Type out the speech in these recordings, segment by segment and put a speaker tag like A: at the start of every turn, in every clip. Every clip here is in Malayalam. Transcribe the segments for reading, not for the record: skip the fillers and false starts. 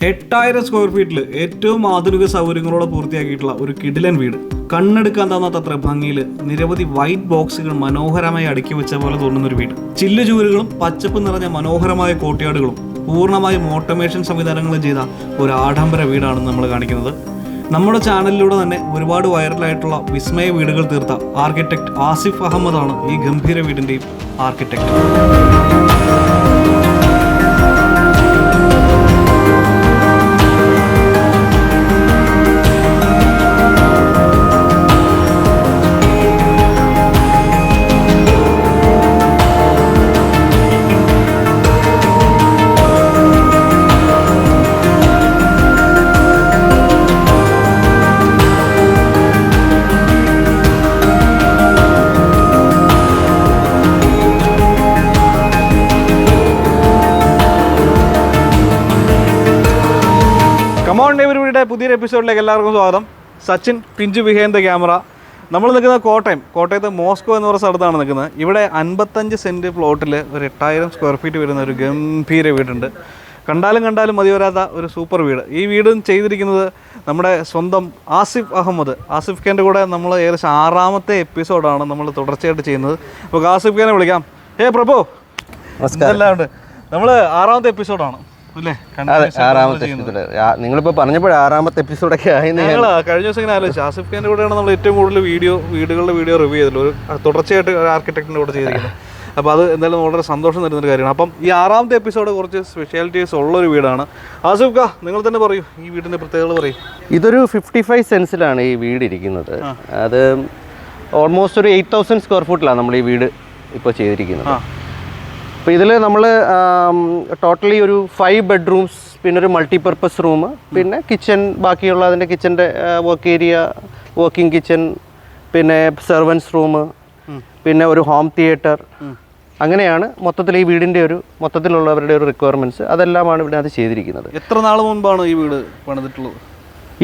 A: 8,000 സ്ക്വയർ ഫീറ്റിൽ ഏറ്റവും ആധുനിക സൗകര്യങ്ങളോടെ പൂർത്തിയാക്കിയിട്ടുള്ള ഒരു കിടിലൻ വീട്. കണ്ണെടുക്കാൻ തന്നത്ര ഭംഗിയിൽ നിരവധി വൈറ്റ് ബോക്സുകൾ മനോഹരമായി അടുക്കി വെച്ച പോലെ തോന്നുന്ന ഒരു വീട്. ചില്ല് ചൂരുകളും പച്ചപ്പ് നിറഞ്ഞ മനോഹരമായ കോർട്ട്യാർഡുകളും പൂർണ്ണമായും ഓട്ടോമേഷൻ സംവിധാനങ്ങളും ചെയ്ത ഒരു ആഡംബര വീടാണ് നമ്മൾ കാണിക്കുന്നത്. നമ്മുടെ ചാനലിലൂടെ തന്നെ ഒരുപാട് വൈറലായിട്ടുള്ള വിസ്മയ വീടുകൾ തീർത്ത ആർക്കിടെക്ട് ആസിഫ് അഹമ്മദാണ് ഈ ഗംഭീര വീടിൻ്റെയും ആർക്കിടെക്ട്. ഇവരുടെ പുതിയൊരു എപ്പിസോഡിലേക്ക് എല്ലാവർക്കും സ്വാഗതം. സച്ചിൻ പിഞ്ചു ബിഹൈൻഡ് ദ ക്യാമറ. നമ്മൾ നിൽക്കുന്നത് കോട്ടയത്ത് മോസ്കോ എന്ന് പറയുന്ന സ്ഥലത്താണ് നിൽക്കുന്നത്. ഇവിടെ 55 സെൻറ്റ് പ്ലോട്ടിൽ ഒരു 8,000 സ്ക്വയർ ഫീറ്റ് വരുന്ന ഒരു ഗംഭീര വീടുണ്ട്. കണ്ടാലും മതി വരാത്ത ഒരു സൂപ്പർ വീട്. ഈ വീട് ചെയ്തിരിക്കുന്നത് നമ്മുടെ സ്വന്തം ആസിഫ് അഹമ്മദ്. ആസിഫ് ഖാൻ്റെ കൂടെ നമ്മൾ ഏകദേശം 6ാമത്തെ എപ്പിസോഡാണ് നമ്മൾ തുടർച്ചയായിട്ട് ചെയ്യുന്നത്. അപ്പോൾ ആസിഫ് ഖാനെ വിളിക്കാം. പ്രഭു എല്ലാം ഉണ്ട്. നമ്മൾ 6ാമത്തെ എപ്പിസോഡാണ് അല്ലേ?
B: നിങ്ങളിപ്പോൾ പറഞ്ഞപ്പോൾ 6ാമത്തെ എപ്പിസോഡൊക്കെ ആയി.
A: കഴിഞ്ഞ ദിവസം ഇങ്ങനെ ആലോചിച്ചു, ആസിഫ് ഖാൻ്റെ കൂടെയാണ് നമ്മൾ ഏറ്റവും കൂടുതൽ വീടുകളുടെ വീഡിയോ റിവ്യൂ ചെയ്തല്ലോ, ഒരു തുടർച്ചയായിട്ട് ഒരു ആർക്കിടെക്റ്റിൻ്റെ കൂടെ ചെയ്തിരിക്കുന്നത്. അപ്പോൾ അത് എന്തായാലും വളരെ സന്തോഷം തരുന്നൊരു കാര്യമാണ്. അപ്പം ഈ 6ാമത്തെ എപ്പിസോഡ് കുറച്ച് സ്പെഷ്യാലിറ്റീസ് ഉള്ളൊരു വീടാണ്. ആസിഫ് ഖാ, നിങ്ങൾ തന്നെ പറയൂ, ഈ വീടിൻ്റെ പ്രത്യേകത പറയും.
B: ഇതൊരു 55 സെൻസിലാണ് ഈ വീട് ഇരിക്കുന്നത്. അത് ഓൾമോസ്റ്റ് ഒരു 8,000 സ്ക്വയർ ഫീറ്റിലാണ് നമ്മൾ ഈ വീട് ഇപ്പോൾ ചെയ്തിരിക്കുന്നത്. അപ്പോൾ ഇതിൽ നമ്മൾ ടോട്ടലി ഒരു 5 ബെഡ്റൂംസ്, പിന്നെ ഒരു മൾട്ടിപർപ്പസ് റൂം, പിന്നെ കിച്ചൺ, ബാക്കിയുള്ള അതിൻ്റെ കിച്ചൻ്റെ വർക്ക് ഏരിയ, വർക്കിംഗ് കിച്ചൺ, പിന്നെ സെർവൻസ് റൂം, പിന്നെ ഒരു ഹോം തിയേറ്റർ, അങ്ങനെയാണ് മൊത്തത്തിൽ ഈ വീടിൻ്റെ മൊത്തത്തിലുള്ളവരുടെ ഒരു റിക്വയർമെൻറ്റ്സ്. അതെല്ലാമാണ് ഇവിടെ അത് ചെയ്തിരിക്കുന്നത്.
A: എത്ര നാൾ മുമ്പാണ് ഈ വീട് പണിതിട്ടുള്ളത്?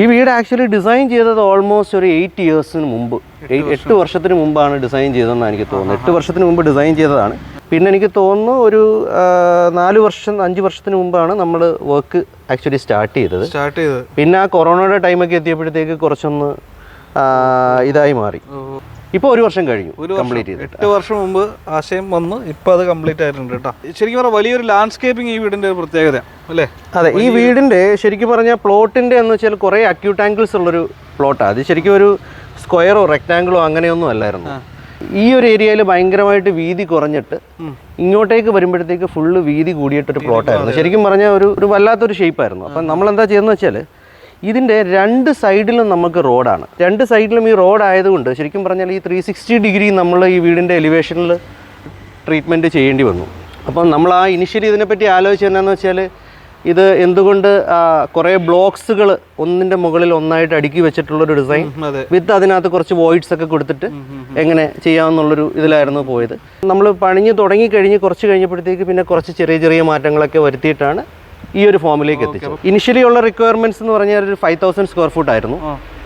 B: ഈ വീട് ആക്ച്വലി ഡിസൈൻ ചെയ്തത് ഓൾമോസ്റ്റ് ഒരു 8 ഇയേഴ്സിന് മുമ്പ്, 8 വർഷത്തിന് മുമ്പാണ് ഡിസൈൻ ചെയ്തതെന്നാണ് എനിക്ക് തോന്നുന്നത്. 8 വർഷത്തിന് മുമ്പ് ഡിസൈൻ ചെയ്തതാണ്. പിന്നെ എനിക്ക് തോന്നുന്നു ഒരു 5 വർഷത്തിന് മുമ്പാണ് നമ്മൾ വർക്ക് ആക്ച്വലി സ്റ്റാർട്ട് ചെയ്തത്. പിന്നെ ആ കൊറോണയുടെ ടൈമൊക്കെ എത്തിയപ്പോഴത്തേക്ക് കുറച്ചൊന്ന് ഇതായി മാറി. ഇപ്പോൾ 1 വർഷം കഴിഞ്ഞു കംപ്ലീറ്റ് ചെയ്ത്.
A: 8 വർഷം മുമ്പ് ആശയം വന്ന് ഇപ്പോൾ അത് കംപ്ലീറ്റ് ആയിട്ടുണ്ട് കേട്ടോ. ശരിക്കും പറഞ്ഞാൽ വലിയൊരു ലാൻഡ്സ്കേപ്പിംഗ് ഈ വീടിൻ്റെ ഒരു പ്രത്യേകത അല്ലേ?
B: അതെ, ഈ വീടിൻ്റെ ശരിക്കും പറഞ്ഞാൽ പ്ലോട്ടിൻ്റെ എന്ന് വെച്ചാൽ കുറേ അക്യൂട്ട് ആംഗിൾസ് ഉള്ളൊരു പ്ലോട്ടാണ്. അത് ശരിക്കും ഒരു സ്ക്വയറോ റെക്ടാങ്കിളോ അങ്ങനെയൊന്നും അല്ലായിരുന്നു. ഈ ഒരു ഏരിയയിൽ ഭയങ്കരമായിട്ട് വീതി കുറഞ്ഞിട്ട് ഇങ്ങോട്ടേക്ക് വരുമ്പോഴത്തേക്ക് ഫുള്ള് വീതി കൂടിയിട്ടൊരു പ്ലോട്ടായിരുന്നു. ശരിക്കും പറഞ്ഞാൽ ഒരു വല്ലാത്തൊരു ഷേപ്പായിരുന്നു. അപ്പം നമ്മളെന്താ ചെയ്യുന്നത് വെച്ചാൽ ഇതിൻ്റെ 2 സൈഡിലും നമുക്ക് റോഡാണ്. 2 സൈഡിലും ഈ റോഡ് ആയതുകൊണ്ട് ശരിക്കും പറഞ്ഞാൽ ഈ 360 ഡിഗ്രി നമ്മൾ ഈ വീടിൻ്റെ എലിവേഷനിൽ ട്രീറ്റ്മെൻറ്റ് ചെയ്യേണ്ടി വന്നു. അപ്പം നമ്മൾ ആ ഇനിഷ്യലി ഇതിനെപ്പറ്റി ആലോചിച്ചത് എന്താണെന്ന് വെച്ചാൽ, ഇത് എന്തുകൊണ്ട് കുറേ ബ്ലോക്സുകൾ ഒന്നിൻ്റെ മുകളിൽ ഒന്നായിട്ട് അടുക്കി വെച്ചിട്ടുള്ളൊരു ഡിസൈൻ വിത്ത് അതിനകത്ത് കുറച്ച് വോയിഡ്സ് ഒക്കെ കൊടുത്തിട്ട് എങ്ങനെ ചെയ്യാമെന്നുള്ളൊരു ഇതിലായിരുന്നു പോയത്. നമ്മൾ പണിഞ്ഞ് തുടങ്ങിക്കഴിഞ്ഞ് കുറച്ച് കഴിഞ്ഞപ്പോഴത്തേക്ക് പിന്നെ കുറച്ച് ചെറിയ മാറ്റങ്ങളൊക്കെ വരുത്തിയിട്ടാണ് ഈ ഒരു ഫോമിലേക്ക് എത്തിച്ചത്. ഇനിഷ്യലി ഉള്ള റിക്വയർമെൻറ്റ്സ് എന്ന് പറഞ്ഞാൽ ഒരു 5,000 സ്ക്വയർ ഫീറ്റ് ആയിരുന്നു.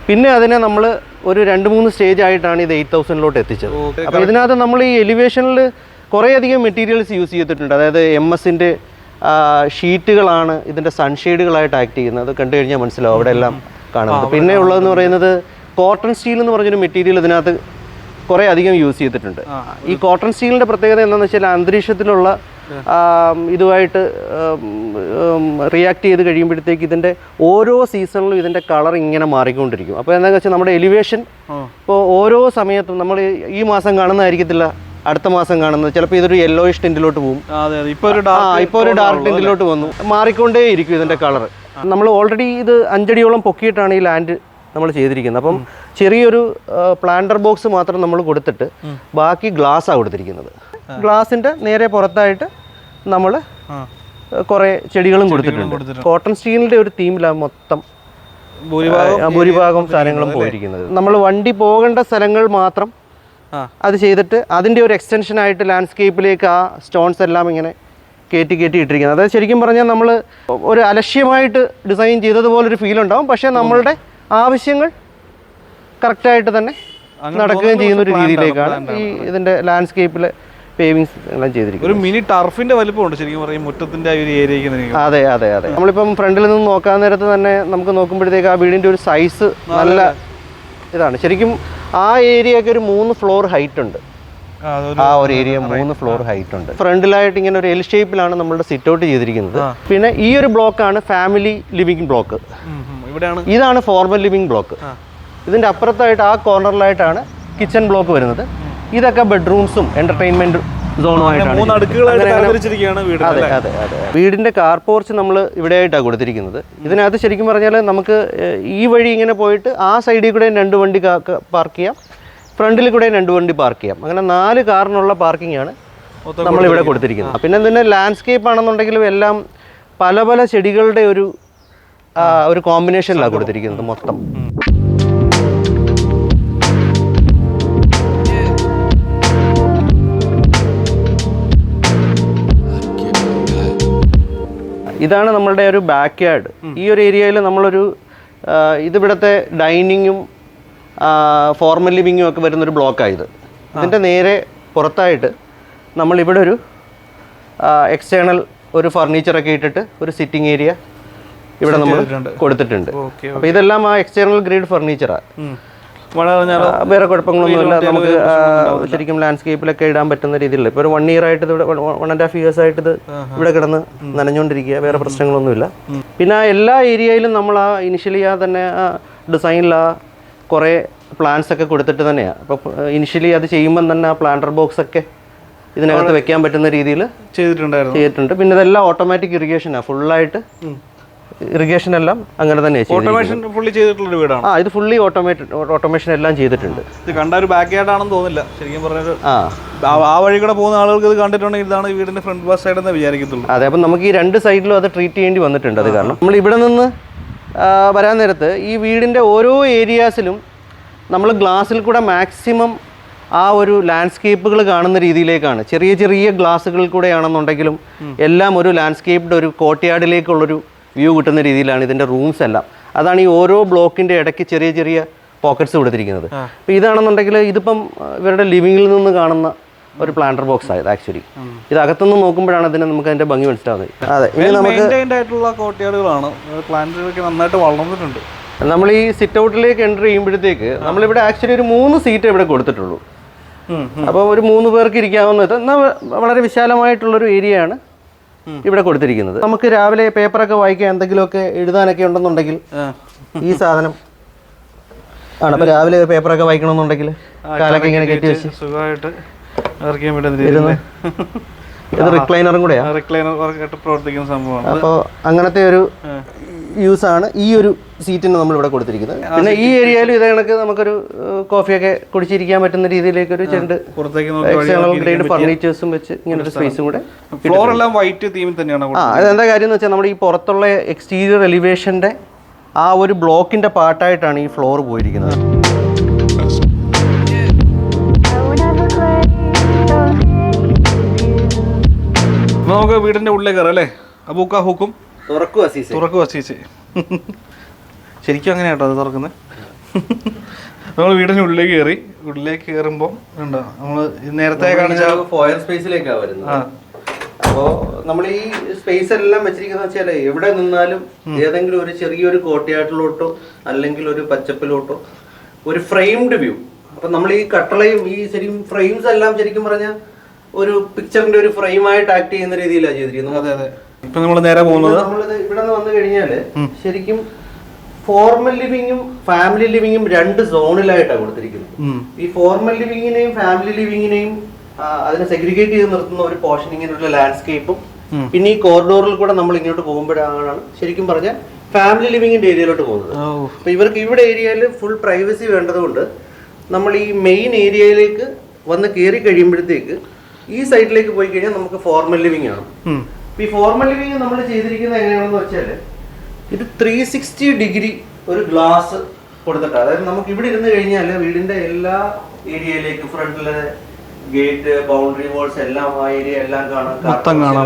B: പിന്നെ അതിനെ നമ്മൾ ഒരു 2-3 സ്റ്റേജ് ആയിട്ടാണ് ഇത് 8,000-ലോട്ട് എത്തിച്ചത്. അപ്പോൾ ഇതിനകത്ത് നമ്മൾ ഈ എലിവേഷനിൽ കുറേയധികം മെറ്റീരിയൽസ് യൂസ് ചെയ്തിട്ടുണ്ട്. അതായത് MS-ൻ്റെ ഷീറ്റുകളാണ് ഇതിൻ്റെ സൺഷെയ്ഡുകളായിട്ട് ആക്ട് ചെയ്യുന്നത്. അത് കണ്ടു കഴിഞ്ഞാൽ മനസ്സിലാവും അവിടെ എല്ലാം കാണുന്നത്. പിന്നെ ഉള്ളതെന്ന് പറയുന്നത് കോട്ടൺ സ്റ്റീൽ എന്ന് പറഞ്ഞൊരു മെറ്റീരിയൽ ഇതിനകത്ത് കുറേ അധികം യൂസ് ചെയ്തിട്ടുണ്ട്. ഈ കോട്ടൺ സ്റ്റീലിൻ്റെ പ്രത്യേകത എന്താണെന്ന് വെച്ചാൽ അന്തരീക്ഷത്തിലുള്ള ഇതുമായിട്ട് റിയാക്ട് ചെയ്ത് കഴിയുമ്പോഴത്തേക്ക് ഇതിൻ്റെ ഓരോ സീസണിലും ഇതിൻ്റെ കളർ ഇങ്ങനെ മാറിക്കൊണ്ടിരിക്കും. അപ്പോൾ എന്താണെന്ന് വെച്ചാൽ നമ്മുടെ എലിവേഷൻ ഇപ്പോൾ ഓരോ സമയത്തും നമ്മൾ ഈ മാസം കാണുന്നതായിരിക്കത്തില്ല അടുത്ത മാസം കാണുന്നത്. ചിലപ്പോൾ ഇതൊരു യെല്ലോയിഷ് ടിൻറ്റിലോട്ട് പോകും, ഇപ്പോൾ ഒരു ഡാർക്ക് ടിൻറ്റിലോട്ട് വന്നു, മാറിക്കൊണ്ടേ ഇരിക്കും ഇതിൻ്റെ കളർ. നമ്മൾ ഓൾറെഡി ഇത് 5 അടിയോളം പൊക്കിയിട്ടാണ് ഈ ലാൻഡ് നമ്മൾ ചെയ്തിരിക്കുന്നത്. അപ്പം ചെറിയൊരു പ്ലാന്റർ ബോക്സ് മാത്രം നമ്മൾ കൊടുത്തിട്ട് ബാക്കി ഗ്ലാസ്സാണ് കൊടുത്തിരിക്കുന്നത്. ഗ്ലാസിൻ്റെ നേരെ പുറത്തായിട്ട് നമ്മൾ കുറേ ചെടികളും കൊടുത്തിട്ടുണ്ട്. കോട്ടൺ സ്റ്റീലിൻ്റെ ഒരു തീമിലാണ് മൊത്തം ഭൂരിഭാഗം സാധനങ്ങളും പോയിരിക്കുന്നത്. നമ്മൾ വണ്ടി പോകേണ്ട സ്ഥലങ്ങൾ മാത്രം അത് ചെയ്തിട്ട് അതിൻ്റെ ഒരു എക്സ്റ്റൻഷനായിട്ട് ലാൻഡ്സ്കേപ്പിലേക്ക് ആ സ്റ്റോൺസ് എല്ലാം ഇങ്ങനെ കയറ്റി ഇട്ടിരിക്കുന്നത്. അതായത് ശരിക്കും പറഞ്ഞാൽ നമ്മൾ ഒരു അലക്ഷ്യമായിട്ട് ഡിസൈൻ ചെയ്തതുപോലൊരു ഫീൽ ഉണ്ടാവും. പക്ഷേ നമ്മളുടെ ആവശ്യങ്ങൾ കറക്റ്റായിട്ട് തന്നെ നടക്കുകയും ചെയ്യുന്ന ഒരു രീതിയിലേക്കാണ് ഈ ഇതിൻ്റെ ലാൻഡ്സ്കേപ്പിൽ പേവിങ്സ് എല്ലാം ചെയ്തിരിക്കുന്നത്.
A: ഒരു മിനി ടർഫിന്റെ വലിപ്പമുണ്ട് ശരിക്കും പറയും മുറ്റത്തിന്റെ ഒരു ഏരിയയ്ക്ക്.
B: അതെ അതെ അതെ. നമ്മളിപ്പം ഫ്രണ്ടിൽ നിന്ന് നോക്കാൻ നേരത്ത് തന്നെ നമുക്ക് നോക്കുമ്പോഴത്തേക്ക് ആ വീടിൻ്റെ ഒരു സൈസ് നല്ല ഇതാണ്. ശരിക്കും ആ ഏരിയയൊക്കെ ഒരു 3 ഫ്ലോർ ഹൈറ്റ് ഉണ്ട്. ആ ഒരു ഏരിയ 3 ഫ്ലോർ ഹൈറ്റ് ഉണ്ട്. ഫ്രണ്ടിലായിട്ട് ഇങ്ങനെ ഒരു എൽ ഷേപ്പിലാണ് നമ്മളുടെ സിറ്റ് ഔട്ട് ചെയ്തിരിക്കുന്നത്. പിന്നെ ഈ ഒരു ബ്ലോക്കാണ് ഫാമിലി ലിവിംഗ് ബ്ലോക്ക്. ഇതാണ് ഫോർമൽ ലിവിംഗ് ബ്ലോക്ക്. ഇതിൻ്റെ അപ്പുറത്തായിട്ട് ആ കോർണറിലായിട്ടാണ് കിച്ചൺ ബ്ലോക്ക് വരുന്നത്. ഇതൊക്കെ ബെഡ്റൂംസും എന്റർടൈൻമെന്റ് സോണുമായിട്ടാണ്. അതെ അതെ അതെ. വീടിന്റെ കാർ പോർച്ച് നമ്മൾ ഇവിടെയായിട്ടാണ് കൊടുത്തിരിക്കുന്നത്. ഇതിനകത്ത് ശരിക്കും പറഞ്ഞാൽ നമുക്ക് ഈ വഴി ഇങ്ങനെ പോയിട്ട് ആ സൈഡിൽ കൂടെ 2 വണ്ടി പാർക്ക് ചെയ്യാം, ഫ്രണ്ടിൽ കൂടെ 2 വണ്ടി പാർക്ക് ചെയ്യാം. അങ്ങനെ 4 കാറിനുള്ള പാർക്കിംഗ് ആണ് നമ്മളിവിടെ കൊടുത്തിരിക്കുന്നത്. പിന്നെ ഇതിൻ്റെ ലാൻഡ്സ്കേപ്പ് ആണെന്നുണ്ടെങ്കിലും എല്ലാം പല പല ചെടികളുടെ ഒരു കോമ്പിനേഷനിലാണ് കൊടുത്തിരിക്കുന്നത് മൊത്തം. ഇതാണ് നമ്മളുടെ ഒരു ബാക്ക് യാർഡ്. ഈ ഒരു ഏരിയയിൽ നമ്മളൊരു ഇതിവിടുത്തെ ഡൈനിങ്ങും ഫോർമൽ ലിവിങ്ങും ഒക്കെ വരുന്നൊരു ബ്ലോക്കായത്. ഇതിൻ്റെ നേരെ പുറത്തായിട്ട് നമ്മളിവിടെ ഒരു എക്സ്റ്റേണൽ ഒരു ഫർണിച്ചറൊക്കെ ഇട്ടിട്ട് ഒരു സിറ്റിംഗ് ഏരിയ ഇവിടെ നമ്മൾ കൊടുത്തിട്ടുണ്ട്. അപ്പോൾ ഇതെല്ലാം ആ എക്സ്റ്റേണൽ ഗ്രേഡ് ഫർണിച്ചറാണ്. വേറെ കുഴപ്പങ്ങളൊന്നുമില്ല. നമുക്ക് ശരിക്കും ലാൻഡ്സ്കേപ്പിലൊക്കെ ഇടാൻ പറ്റുന്ന രീതിയിലുള്ള ഇപ്പോൾ ഒരു 1 year ആയിട്ട് ഇവിടെ 1.5 years ആയിട്ട് ഇത് ഇവിടെ കിടന്ന് നനഞ്ഞുകൊണ്ടിരിക്കുക. വേറെ പ്രശ്നങ്ങളൊന്നുമില്ല. പിന്നെ എല്ലാ ഏരിയയിലും നമ്മൾ ആ ഇനിഷ്യലി തന്നെ ഡിസൈനിൽ കുറേ പ്ലാന്റ്സ് ഒക്കെ കൊടുത്തിട്ട് തന്നെയാണ്. അപ്പോൾ ഇനിഷ്യലി അത് ചെയ്യുമ്പം തന്നെ ആ പ്ലാന്റർ ബോക്സ് ഒക്കെ ഇതിനകത്ത് വെക്കാൻ പറ്റുന്ന രീതിയിൽ ചെയ്തിട്ടുണ്ട്. പിന്നെ ഇതെല്ലാം ഓട്ടോമാറ്റിക് ഇറിഗേഷനാണ്. ഫുള്ളായിട്ട് ഇറിഗേഷൻ എല്ലാം അങ്ങനെ തന്നെ ചെയ്തിട്ടുള്ള ഇത് ഫുള്ളി ഓട്ടോമേഷൻ എല്ലാം ചെയ്തിട്ടുണ്ട്.
A: ഇത് കണ്ട ഒരു ബാക്ക് യാർഡ് ആണെന്ന് തോന്നില്ല ശരിക്കും പറഞ്ഞത്. ആ വഴി കൂടെ പോകുന്ന ആളുകൾക്ക് ഇത് കണ്ടിട്ടുണ്ടെങ്കിൽ ഇതാണ് വീടിന്റെ ഫ്രണ്ട് ബസ് സൈഡ് എന്ന് വിചാരിക്കത്തുള്ളൂ.
B: അതെ. അപ്പം നമുക്ക് ഈ 2 സൈഡിലും അത് ട്രീറ്റ് ചെയ്യേണ്ടി വന്നിട്ടുണ്ട്. അത് കാരണം നമ്മൾ ഇവിടെ നിന്ന് വരാൻ നേരത്ത് ഈ വീടിന്റെ ഓരോ ഏരിയാസിലും നമ്മൾ ഗ്ലാസ്സിൽ കൂടെ മാക്സിമം ആ ഒരു ലാൻഡ്സ്കേപ്പുകൾ കാണുന്ന രീതിയിലേക്കാണ്. ചെറിയ ചെറിയ ഗ്ലാസ്സുകളിൽ കൂടെയാണെന്നുണ്ടെങ്കിലും എല്ലാം ഒരു ലാൻഡ്സ്കേപ്പിൻ്റെ ഒരു കോർട്ട്യാർഡിലേക്കുള്ളൊരു വ്യൂ കിട്ടുന്ന രീതിയിലാണ് ഇതിൻ്റെ റൂംസ് എല്ലാം. അതാണ് ഈ ഓരോ ബ്ലോക്കിൻ്റെ ഇടയ്ക്ക് ചെറിയ ചെറിയ പോക്കറ്റ്സ് കൊടുത്തിരിക്കുന്നത്. അപ്പോൾ ഇതാണെന്നുണ്ടെങ്കിൽ ഇതിപ്പം ഇവരുടെ ലിവിങ്ങിൽ നിന്ന് കാണുന്ന ഒരു പ്ലാന്റർ ബോക്സ് ആയത്. ആക്ച്വലി ഇത് അകത്തുനിന്ന് നോക്കുമ്പോഴാണ് അതിന് നമുക്ക് അതിൻ്റെ ഭംഗി മനസ്സിലാവുന്നത്. അതെ. ഇനി നമുക്ക്
A: നന്നായിട്ട് വളർന്നിട്ടുണ്ട്.
B: നമ്മൾ ഈ സിറ്റ് ഔട്ടിലേക്ക് എൻ്റർ ചെയ്യുമ്പോഴത്തേക്ക് നമ്മളിവിടെ ആക്ച്വലി ഒരു 3 സീറ്റ് ഇവിടെ കൊടുത്തിട്ടുള്ളൂ. അപ്പോൾ ഒരു 3 പേർക്ക് ഇരിക്കാവുന്നത് എന്നാൽ വളരെ വിശാലമായിട്ടുള്ളൊരു ഏരിയ ആണ് ഇവിടെ കൊടുത്തിരിക്കുന്നത്. നമുക്ക് രാവിലെ പേപ്പറൊക്കെ വായിക്കാൻ എന്തെങ്കിലുമൊക്കെ എഴുതാനൊക്കെ ഉണ്ടെന്നുണ്ടെങ്കിൽ ഈ സാധനം ആണ്. അപ്പോൾ രാവിലെ പേപ്പറൊക്കെ വായിക്കണമെന്നുണ്ടെങ്കിൽ കാലൊക്കെ ഇങ്ങനെ കെട്ടി വെച്ച്
A: സുഖമായിട്ട്
B: ഇത് റിക്ലൈനറും കൂടെയാണ്.
A: പ്രവർത്തിക്കുന്ന സംഭവമാണ്.
B: അപ്പോൾ അങ്ങനത്തെ ഒരു യൂസ് ആണ് ഈ ഒരു സീറ്റിന് നമ്മളിവിടെ കൊടുത്തിരിക്കുന്നത്. പിന്നെ ഈ ഏരിയയിൽ ഇത് കണക്ക് നമുക്കൊരു കോഫിയൊക്കെ കുടിച്ചിരിക്കാൻ പറ്റുന്ന രീതിയിലേക്ക് ഒരു ചെണ്ട് എക്സ്റ്റേണൽ ഗ്രേഡ് ഫർണിച്ചേഴ്സും വെച്ച് ഇങ്ങനെ ഒരു സ്പേസും കൂടെ.
A: ഫ്ലോർ എല്ലാം വൈറ്റ് തീമിൽ തന്നെയാണ്.
B: അതെന്താ കാര്യം എന്ന് വെച്ചാൽ നമ്മുടെ ഈ പുറത്തുള്ള എക്സ്റ്റീരിയർ എലിവേഷൻ്റെ ആ ഒരു ബ്ലോക്കിൻ്റെ പാർട്ടായിട്ടാണ് ഈ ഫ്ലോർ പോയിരിക്കുന്നത്.
A: നമുക്ക് വീടിന്റെ ഉള്ളിലേക്ക് കയറാം അല്ലേ? അബൂക്ക ഹുക്കും
B: തുറക്കു
A: അസീസ് ശരിക്കും അങ്ങനെ കേട്ടോ അത് തുറക്കുന്നത്. നമ്മൾ വീടിന്റെ ഉള്ളിലേക്ക് കയറുമ്പോൾ ഉണ്ടോ നമ്മൾ നേരത്തെ കാണിച്ച
B: ഫോയർ സ്പേസിലേക്കാണ് വരുന്നത്. അപ്പോൾ നമ്മൾ ഈ സ്പേസ് എല്ലാം വെച്ചിരിക്കുന്നത് വെച്ചാൽ എവിടെ നിന്നാലും ഏതെങ്കിലും ഒരു ചെറിയൊരു കോട്ടയാട്ടിലോട്ടോ അല്ലെങ്കിൽ ഒരു പച്ചപ്പിലോട്ടോ ഒരു ഫ്രെയിംഡ് വ്യൂ. അപ്പം നമ്മൾ ഈ കട്ടളയും ഈ ശരിക്കും ഫ്രെയിംസ് എല്ലാം ശരിക്കും പറഞ്ഞാൽ ഒരു പിക്ചറിന്റെ ഒരു ഫ്രെയിമായിട്ട് ആക്ട് ചെയ്യുന്ന രീതിയിലാണ് ചെയ്തിരിക്കുന്നത്.
A: അതെ അതെ. ഇപ്പൊ നമ്മൾ നേരെ പോകുന്നത്
B: ഇവിടെ നിന്ന് വന്നു കഴിഞ്ഞാല് ശരിക്കും ഫോർമൽ ലിവിങ്ങും ഫാമിലി ലിവിങ്ങും 2 സോണിലായിട്ടാണ് കൊടുത്തിരിക്കുന്നത്. ഈ ഫോർമൽ ലിവിങ്ങിനെയും ഫാമിലി ലിവിങ്ങിനെയും അതിനെ സെഗ്രിഗേറ്റ് ചെയ്ത് നിർത്തുന്ന ഒരു പോർഷൻ ഇങ്ങനെയുള്ള ലാൻഡ്സ്കേപ്പും പിന്നെ ഈ കോറിഡോറിൽ കൂടെ നമ്മൾ ഇങ്ങോട്ട് പോകുമ്പോഴാണ് ശരിക്കും പറഞ്ഞാൽ ഫാമിലി ലിവിങ്ങിന്റെ ഏരിയയിലോട്ട് പോകുന്നത്. അപ്പൊ ഇവർക്ക് ഇവിടെ ഏരിയയിൽ ഫുൾ പ്രൈവസി വേണ്ടതുകൊണ്ട് നമ്മൾ ഈ മെയിൻ ഏരിയയിലേക്ക് വന്ന് കയറി കഴിയുമ്പോഴത്തേക്ക് ഈ സൈഡിലേക്ക് പോയി കഴിഞ്ഞാൽ നമുക്ക് ഫോർമൽ ലിവിംഗ് ആണ്. ഈ ഫോർമൽ ലിവിംഗ് നമ്മൾ ചെയ്തിരിക്കുന്നത് എങ്ങനെയാണെന്ന് വെച്ചാൽ ഇത് 360 ഡിഗ്രി ഒരു ഗ്ലാസ് കൊടുത്തിട്ട്, അതായത് നമുക്ക് ഇവിടെ ഇരുന്ന് കഴിഞ്ഞാൽ വീടിന്റെ എല്ലാ ഏരിയയിലേക്ക് ഫ്രണ്ടിലെ ഗേറ്റ് ബൗണ്ടറി വാൾസ് എല്ലാം ആ ഏരിയ എല്ലാം കാണാൻ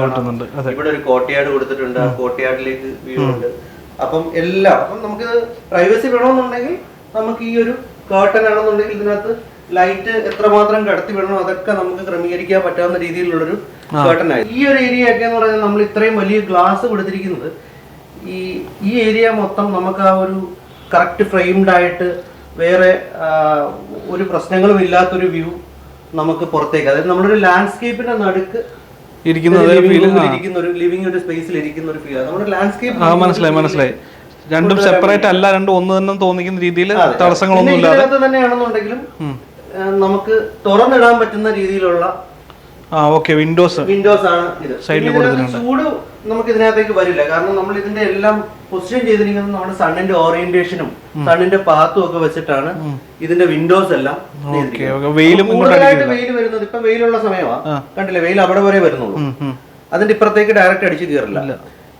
B: പറ്റുന്നുണ്ട്. ഇവിടെ ഒരു കോർട്ട്യാർഡ് കൊടുത്തിട്ടുണ്ട്, ആ കോർട്ട്യാർഡിലേക്ക് വ്യൂ ഉണ്ട്. അപ്പം എല്ലാം അപ്പം നമുക്ക് പ്രൈവസി വേണമെന്നുണ്ടെങ്കിൽ നമുക്ക് ഈ ഒരു കേർട്ടൻ ആണെന്നുണ്ടെങ്കിൽ ഇതിനകത്ത് ലൈറ്റ് എത്രമാത്രം കടത്തി വിടണോ അതൊക്കെ നമുക്ക് ക്രമീകരിക്കാൻ പറ്റാവുന്ന രീതിയിലുള്ളൊരു കേട്ടനായി. ഈ ഒരു ഏരിയ ഒക്കെ എന്ന് പറയുന്നത് നമ്മൾ ഇത്രയും വലിയ ഗ്ലാസ് കൊടുത്തിരിക്കുന്നത് ഈ ഏരിയ മൊത്തം നമുക്ക് ആ ഒരു കറക്റ്റ് ഫ്രെയിംഡ് ആയിട്ട് വേറെ ഒരു പ്രശ്നങ്ങളും ഇല്ലാത്തൊരു വ്യൂ നമുക്ക് പുറത്തേക്ക്, അതായത് നമ്മളൊരു ലാൻഡ്സ്കേപ്പിന്റെ നടുക്ക് ഇരിക്കുന്ന ഒരു ലിവിംഗ് ഒരു സ്പേസിൽ ഇരിക്കുന്ന ഒരു ഫീൽ. നമ്മുടെ ലാൻഡ്സ്കേപ്പ് മനസ്സിലായി.
A: രണ്ടും സെപ്പറേറ്റ് അല്ല, രണ്ടും ഒന്ന് തന്നെ തോന്നിക്കുന്ന രീതിയിൽ തടസ്സങ്ങളൊന്നും ഇല്ലാതെ
B: തന്നെയാണെന്നുണ്ടെങ്കിലും നമുക്ക് തുറന്നിടാൻ പറ്റുന്ന രീതിയിലുള്ള
A: വിൻഡോസ്
B: ആണ് ഇത്. ചൂട് നമുക്ക് ഇതിനകത്തേക്ക് വരില്ല, കാരണം നമ്മൾ ഇതിന്റെ എല്ലാം പൊസിഷൻ ചെയ്തിരിക്കുന്നത് നമ്മുടെ സണ്ണിന്റെ ഓറിയന്റേഷനും സണ്ണിന്റെ പാത്തും ഒക്കെ വെച്ചിട്ടാണ് ഇതിന്റെ വിൻഡോസ് എല്ലാം. കൂടുതലായിട്ട് വെയിൽ വരുന്നത് ഇപ്പൊ വെയിലുള്ള സമയമാണ്, കണ്ടില്ലേ, വെയിൽ അവിടെ വരെ വരുന്നുള്ളൂ, അതിന്റെ ഇപ്പുറത്തേക്ക് ഡയറക്റ്റ് അടിച്ചു കയറില്ല.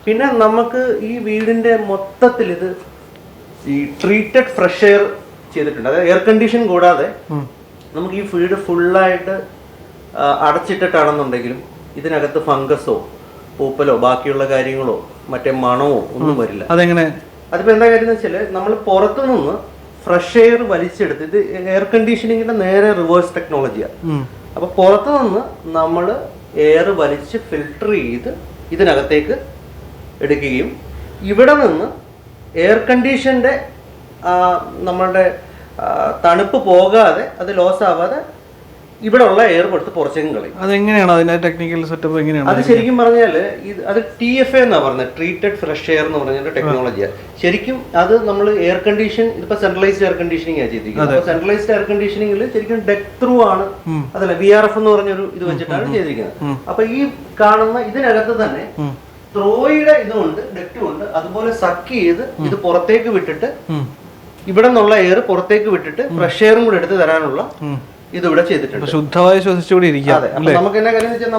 B: പിന്നെ നമുക്ക് ഈ വീടിന്റെ മൊത്തത്തിൽ ഇത് ഈ ട്രീറ്റഡ് ഫ്രഷ് എയർ ചെയ്തിട്ടുണ്ട്, അതായത് എയർ കണ്ടീഷൻ കൂടാതെ നമുക്ക് ഈ വീട് ഫുള്ളായിട്ട് അടച്ചിട്ടിട്ടാണെന്നുണ്ടെങ്കിലും ഇതിനകത്ത് ഫംഗസോ പൂപ്പലോ ബാക്കിയുള്ള കാര്യങ്ങളോ മറ്റേ മണമോ ഒന്നും വരില്ല.
A: അതെങ്ങനെ?
B: അതിപ്പോ എന്താ കാര്യം എന്ന് വെച്ചാല് നമ്മൾ പുറത്തു നിന്ന് ഫ്രഷ് എയർ വലിച്ചെടുത്ത്, ഇത് എയർ കണ്ടീഷനിങ്ങിന്റെ നേരെ റിവേഴ്സ് ടെക്നോളജിയാണ്. അപ്പൊ പുറത്തു നിന്ന് നമ്മൾ എയർ വലിച്ച് ഫിൽട്ടർ ചെയ്ത് ഇതിനകത്തേക്ക് എടുക്കുകയും ഇവിടെ നിന്ന് എയർ കണ്ടീഷന്റെ നമ്മളുടെ തണുപ്പ് പോകാതെ അത് ലോസ് ആവാതെ ഇവിടെ ഉള്ള എയർ കൊടുത്ത് പുറത്തേക്കും കളയും.
A: അതെങ്ങനെയാണ് അതിന്റെ ടെക്നിക്കൽ സെറ്റപ്പ് എങ്ങനെയാണ്?
B: അത് ശരിക്കും പറഞ്ഞാല് അത് TFA എന്നാ പറഞ്ഞത്, ട്രീറ്റഡ് ഫ്രഷ് എയർ എന്ന് പറഞ്ഞ ടെക്നോളജിയാണ്. ശരിക്കും അത് നമ്മൾ എയർ കണ്ടീഷൻ, ഇതിപ്പോ സെൻട്രലൈസ്ഡ് എയർ കണ്ടീഷനിങ് ആണ് ചെയ്തിരിക്കുന്നത്. അപ്പൊ സെൻട്രലൈസ്ഡ് എയർ കണ്ടീഷനിങ്ങിൽ ശരിക്കും ഡെക്ക് ത്രൂ ആണ്, അതല്ല VRF എന്ന് പറഞ്ഞൊരു ഇത് വെച്ചിട്ടാണ് ചെയ്തിരിക്കുന്നത്. അപ്പൊ ഈ കാണുന്ന ഇതിനകത്ത് തന്നെ ത്രോയുടെ ഇതുകൊണ്ട് ഡെക്റ്റും ഉണ്ട്, അതുപോലെ സക്ക് ചെയ്ത് ഇത് പുറത്തേക്ക് വിട്ടിട്ട് ഇവിടെ നിന്നുള്ള എയർ പുറത്തേക്ക് വിട്ടിട്ട് ഫ്രഷ് എയറും കൂടെ എടുത്ത് തരാനുള്ള ഇതിവിടെ ചെയ്തിട്ടുണ്ട്.
A: ശുദ്ധമായി ശ്വസിച്ചുകൂടി ഇരിക്കാം.
B: നമുക്ക് എന്നാ കാര്യം വെച്ചാൽ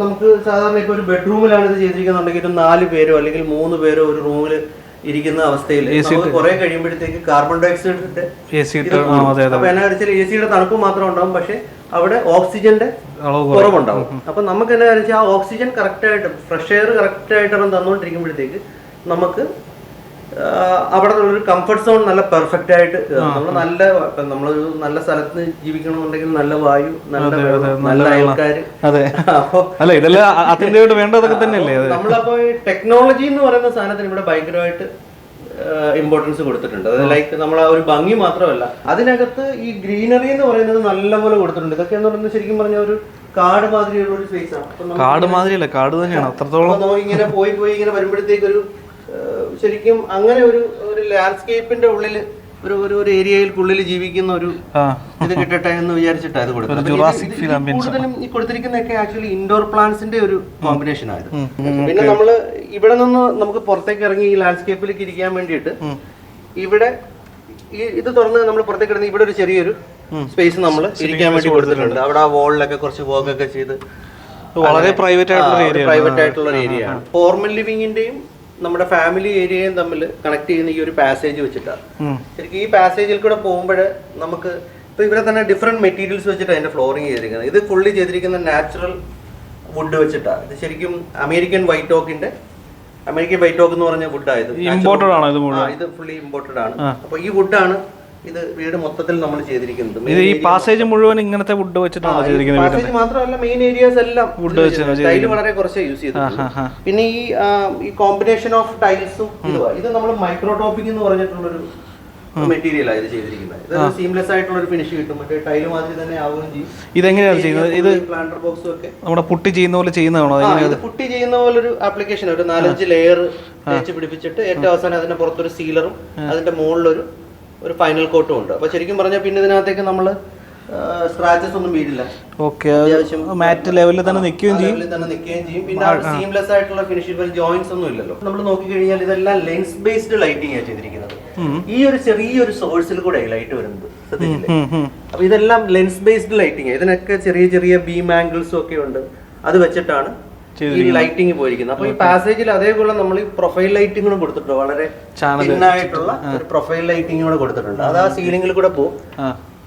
B: നമുക്ക് സാധാരണ ഇപ്പൊ ഒരു ബെഡ്റൂമിലാണ് ഇത് ചെയ്തിരിക്കുന്നുണ്ടെങ്കിൽ 4 പേരോ അല്ലെങ്കിൽ 3 പേരോ ഒരു റൂമിൽ ഇരിക്കുന്ന അവസ്ഥയിൽ കുറെ കഴിയുമ്പോഴത്തേക്ക് കാർബൺ ഡയോക്സൈഡിന്റെ അപ്പൊ എന്നാ വെച്ചാൽ AC-യുടെ തണുപ്പ് മാത്രം ഉണ്ടാവും, പക്ഷെ അവിടെ ഓക്സിജന്റെ കുറവുണ്ടാവും. അപ്പൊ നമുക്ക് എന്നാ വെച്ചാൽ ആ ഓക്സിജൻ കറക്റ്റ് ആയിട്ട് ഫ്രഷ് എയർ കറക്റ്റ് ആയിട്ടാണ് തന്നുകൊണ്ടിരിക്കുമ്പോഴത്തേക്ക് നമുക്ക് അവിടെ ഒരു കംഫർട്ട് സോൺ നല്ല പെർഫെക്റ്റ് ആയിട്ട് നമ്മളൊരു നല്ല സ്ഥലത്ത് ജീവിക്കണമെന്നുണ്ടെങ്കിൽ നല്ല വായു, നല്ല അയൽക്കാര്. നമ്മളപ്പോ ടെക്നോളജി എന്ന് പറയുന്ന സാധനത്തിന് ഇവിടെ ഭയങ്കരമായിട്ട് ഇമ്പോർട്ടൻസ് കൊടുത്തിട്ടുണ്ട്. അത് ലൈക്ക് നമ്മൾ ആ ഒരു ഭംഗി മാത്രമല്ല, അതിനകത്ത് ഈ ഗ്രീനറി എന്ന് പറയുന്നത് നല്ലപോലെ കൊടുത്തിട്ടുണ്ട്. ഇതൊക്കെ എന്ന് പറയുന്നത് ശരിക്കും പറഞ്ഞ ഒരു കാട് മാതിരിയുള്ള ഒരു സ്പേസ് ആണ്.
A: കാട് മാതിരിയല്ല, കാട് തന്നെയാണ്. അത്രത്തോളം
B: ഇങ്ങനെ പോയി ഇങ്ങനെ വരുമ്പോഴത്തേക്ക് ഒരു ശരിക്കും അങ്ങനെ ഒരു ലാൻഡ്സ്കേപ്പിന്റെ ഉള്ളിൽ ഒരു ഏരിയയിൽക്കുള്ളിൽ ജീവിക്കുന്ന ഒരു ഇത് കിട്ടട്ടെ എന്ന് വിചാരിച്ചിട്ടാണ് ഇത് കൊടുക്കുന്നത്. കൂടുതലും ഈ കൊടുത്തിരിക്കുന്നതൊക്കെ ആക്ച്വലി ഇൻഡോർ പ്ലാന്റ്സിന്റെ ഒരു കോമ്പിനേഷൻ ആയിരുന്നു. പിന്നെ നമ്മള് ഇവിടെ നിന്ന് നമുക്ക് പുറത്തേക്ക് ഇറങ്ങി ഈ ലാൻഡ്സ്കേപ്പിലേക്ക് ഇരിക്കാൻ വേണ്ടിയിട്ട് ഇവിടെ ഇത് തുറന്ന് നമ്മൾ പുറത്തേക്ക് ഇറങ്ങി ഇവിടെ ഒരു ചെറിയൊരു സ്പേസ് നമ്മൾ ഇരിക്കാൻ വേണ്ടി കൊടുത്തിട്ടുണ്ട്. അവിടെ ആ വോളിലൊക്കെ കുറച്ച് വർക്കൊക്കെ ചെയ്ത്
A: വളരെ പ്രൈവറ്റ്
B: ആയിട്ടുള്ള ഒരു ഏരിയ ആണ്. ഫോർമൽ ലിവിങ്ങിന്റെയും നമ്മുടെ ഫാമിലി ഏരിയയും തമ്മിൽ കണക്ട് ചെയ്യുന്ന ഈ ഒരു പാസേജ് വെച്ചിട്ടാണ്. ശരിക്കും ഈ പാസേജിൽ കൂടെ പോകുമ്പോൾ നമുക്ക് ഇപ്പൊ ഇവിടെ തന്നെ ഡിഫറെന്റ് മെറ്റീരിയൽസ് വെച്ചിട്ട് അതിന്റെ ഫ്ലോറിംഗ് ചെയ്തിരിക്കുന്നത്. ഇത് ഫുള്ളി ചെയ്തിരിക്കുന്ന നാച്ചുറൽ വുഡ് വെച്ചിട്ടാണ്. ഇത് ശരിക്കും അമേരിക്കൻ വൈറ്റ് ഓക്ക് എന്ന് പറഞ്ഞ വുഡായത്. ഇത് ഫുള്ളി ഇമ്പോർട്ടഡ് ആണ്. അപ്പൊ ഈ വുഡാണ് ഇത് വീട് മൊത്തത്തിൽ നമ്മൾ ചെയ്തിരിക്കുന്നത്.
A: ഈ പാസേജ് മുഴുവൻ ഇങ്ങനത്തെ വുഡ് വെച്ചിട്ടാണ് ചെയ്തിരിക്കുന്നത്.
B: പാസേജ് മാത്രമല്ല, മെയിൻ ഏരിയാസ് എല്ലാം വുഡ് വെച്ച് ടൈല് വളരെ കുറച്ച് യൂസ് ചെയ്തിട്ടുണ്ട്. പിന്നെ ഈ കോമ്പിനേഷൻ ഓഫ് ടൈൽസും ഇത് നമ്മൾ മൈക്രോ ടോപ്പിംഗ് എന്ന് പറഞ്ഞിട്ടുള്ളൊരു മെറ്റീരിയലാണ് ഇത് ചെയ്തിരിക്കുന്നത്. ഇത് സീംലെസ് ആയിട്ടുള്ള ഒരു ഫിനിഷ് കിട്ടും, മറ്റേ ടൈല് മാതിരി തന്നെ ആവുകയും ചെയ്യും.
A: ഇതെങ്ങനെയാണ് ചെയ്യുന്നത്? ഇത്
B: പ്ലാന്റർ ബോക്സും ഒക്കെ
A: നമ്മുടെ പുട്ടി ചെയ്യുന്ന പോലെ ചെയ്യുന്നതാണോ?
B: ഇത് പുട്ടി ചെയ്യുന്ന പോലെ ഒരു ആപ്ലിക്കേഷൻ, ഒരു 4-5 ലെയർ തേച്ച് പിടിപ്പിച്ചിട്ട് ഏറ്റവും അവസാനം അതിന്റെ പുറത്തൊരു സീലറും അതിന്റെ മുകളിലൊരു ഫൈനൽ കോട്ടും ഉണ്ട്. അപ്പൊ ശരിക്കും പറഞ്ഞാൽ പിന്നെ ഇതിനകത്തേക്ക് നമ്മള് സ്ക്രാച്ചസ് ഒന്നും വീഴില്ല.
A: മാറ്റ് ലെവലിൽ തന്നെ നിൽക്കുകയും
B: ചെയ്യും. പിന്നെ സീംലെസ് ആയിട്ടുള്ള ഫിനിഷിംഗ്, ജോയിന്റ്സ് ഒന്നും ഇല്ലല്ലോ. നമ്മൾ നോക്കിക്കഴിഞ്ഞാൽ ഇതെല്ലാം ലെൻസ് ബേസ്ഡ് ലൈറ്റിംഗ് ആണ് ചെയ്തിരിക്കുന്നത്. ഈ ഒരു ചെറിയൊരു സോഴ്സിൽ കൂടെ ലൈറ്റ് വരുന്നത് ശ്രദ്ധിച്ചില്ലേ? അപ്പൊ ഇതെല്ലാം ലെൻസ് ബേസ്ഡ് ലൈറ്റിംഗ്. ഇതിനൊക്കെ ചെറിയ ചെറിയ ബീം ആംഗിൾസും ഒക്കെ ഉണ്ട്, അത് വെച്ചിട്ടാണ് ഈ ലൈറ്റിംഗ് പോയിരിക്കുന്നത്. അപ്പൊ ഈ പാസേജിൽ അതേപോലെ നമ്മൾ ഈ പ്രൊഫൈൽ ലൈറ്റിംഗ് കൊടുത്തിട്ടുണ്ട്, വളരെ ആയിട്ടുള്ള ഒരു പ്രൊഫൈൽ ലൈറ്റിംഗ് കൂടെ കൊടുത്തിട്ടുണ്ട്. അത് ആ സീലിംഗിൽ കൂടെ പോകും.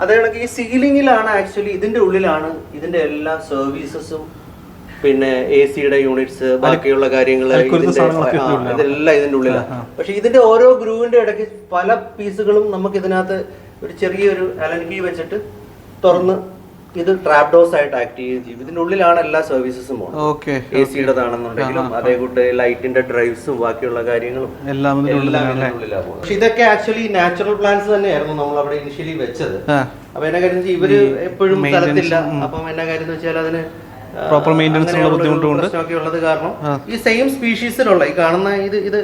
B: അതേ കണക്ക് ഈ സീലിംഗിലാണ് ആക്ച്വലി ഇതിന്റെ ഉള്ളിലാണ് ഇതിന്റെ എല്ലാ സർവീസസും, പിന്നെ AC-യുടെ യൂണിറ്റ്സ്, ബാക്കിയുള്ള കാര്യങ്ങൾ, ഇതെല്ലാം ഇതിന്റെ ഉള്ളിലാണ്. പക്ഷെ ഇതിന്റെ ഓരോ ഗ്രൂവിന്റെ ഇടയ്ക്ക് പല പീസുകളും നമുക്ക് ഇതിനകത്ത് ഒരു ചെറിയൊരു അലൻ കീ വെച്ചിട്ട് തുറന്ന് ഇത് ട്രാപ്പ് ഡോസ് ആയിട്ട് ആക്ട് ചെയ്യുകയും ചെയ്യും. ഇതിന്റെ ഉള്ളിലാണ് എല്ലാ സർവീസസും പോകുന്നത്. AC-യുടേതാണെന്നുണ്ടെങ്കിലും അതേ കൂട്ട് ലൈറ്റിന്റെ ഡ്രൈവ്സും ബാക്കിയുള്ള കാര്യങ്ങളും എല്ലാം ഉള്ളിലാണ് പോകുന്നത്. പക്ഷെ ഇതൊക്കെ ആക്ച്വലി നാച്ചുറൽ പ്ലാന്റ്സ് തന്നെയായിരുന്നു നമ്മൾ അവിടെ ഇനിഷ്യലി വെച്ചത്. അപ്പൊ എന്നാ കാര്യം വെച്ചാൽ ഇവര് എപ്പോഴും സ്ഥലത്തില്ല. അപ്പം എന്നാ കാര്യം എന്ന് വെച്ചാൽ അതിന്
A: പ്രോപ്പർ മെയിൻ്റെനൻസിനുള്ള ബുദ്ധിമുട്ടുണ്ട്
B: ഉള്ളത് കാരണം ഈ സെയിം സ്പീഷീസിലുള്ള ഈ കാണുന്ന ഇത്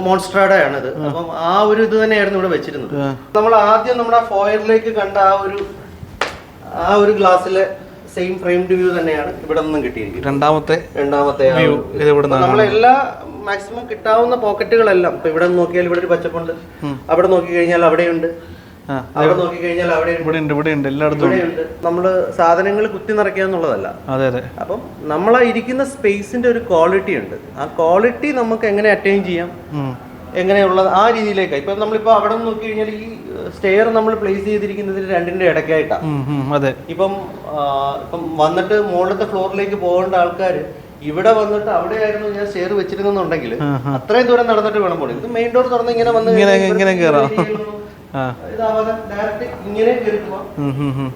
B: മോൺസ്ട്രാഡയാണിത്. അപ്പം ആ ഒരു ഇത് തന്നെയായിരുന്നു ഇവിടെ വെച്ചിരുന്നത്. നമ്മൾ ആദ്യം നമ്മുടെ ഫോയറിലേക്ക് കണ്ട ആ ഒരു ഗ്ലാസ്സിലെ സെയിം ഫ്രെയിംഡ് വ്യൂ തന്നെയാണ് ഇവിടെ നിന്നും കിട്ടിയിരിക്കുന്നത്. രണ്ടാമത്തെ വ്യൂ നമ്മളെല്ലാ മാക്സിമം കിട്ടാവുന്ന പോക്കറ്റുകളെല്ലാം ഇപ്പൊ ഇവിടെ നോക്കിയാൽ ഇവിടെ ഒരു പച്ചപ്പുണ്ട്, അവിടെ നോക്കി കഴിഞ്ഞാൽ അവിടെയുണ്ട്, അവിടെ നോക്കി കഴിഞ്ഞാൽ അവിടെ
A: എല്ലായിടത്തും
B: നമ്മള് സാധനങ്ങൾ കുത്തി നിറയ്ക്കുക എന്നുള്ളതല്ല. അപ്പം നമ്മളാ ഇരിക്കുന്ന സ്പേസിന്റെ ഒരു ക്വാളിറ്റി ഉണ്ട്. ആ ക്വാളിറ്റി നമുക്ക് എങ്ങനെ അറ്റൈൻ ചെയ്യാം, എങ്ങനെയുള്ള ആ രീതിയിലേക്ക്. ഇപ്പൊ നമ്മളിപ്പോ അവിടെ നോക്കി കഴിഞ്ഞാൽ ഈ സ്റ്റെയർ നമ്മൾ പ്ലേസ് ചെയ്തിരിക്കുന്നതിൽ രണ്ടിന്റെ ഇടയ്ക്കായിട്ടാണ്. ഇപ്പം വന്നിട്ട് മുകളിലത്തെ ഫ്ലോറിലേക്ക് പോകേണ്ട ആൾക്കാർ ഇവിടെ വന്നിട്ട് അവിടെയായിരുന്നു ഞാൻ സ്റ്റെയർ വെച്ചിരുന്നുണ്ടെങ്കിൽ അത്രയും ദൂരം നടന്നിട്ട് വേണം പോകണം. ഇത് മെയിൻ ഡോർ തുറന്ന് ഇങ്ങനെ വന്ന് ഇതാവാതെ ഡയറക്റ്റ് ഇങ്ങനെ കയറി പോവാം.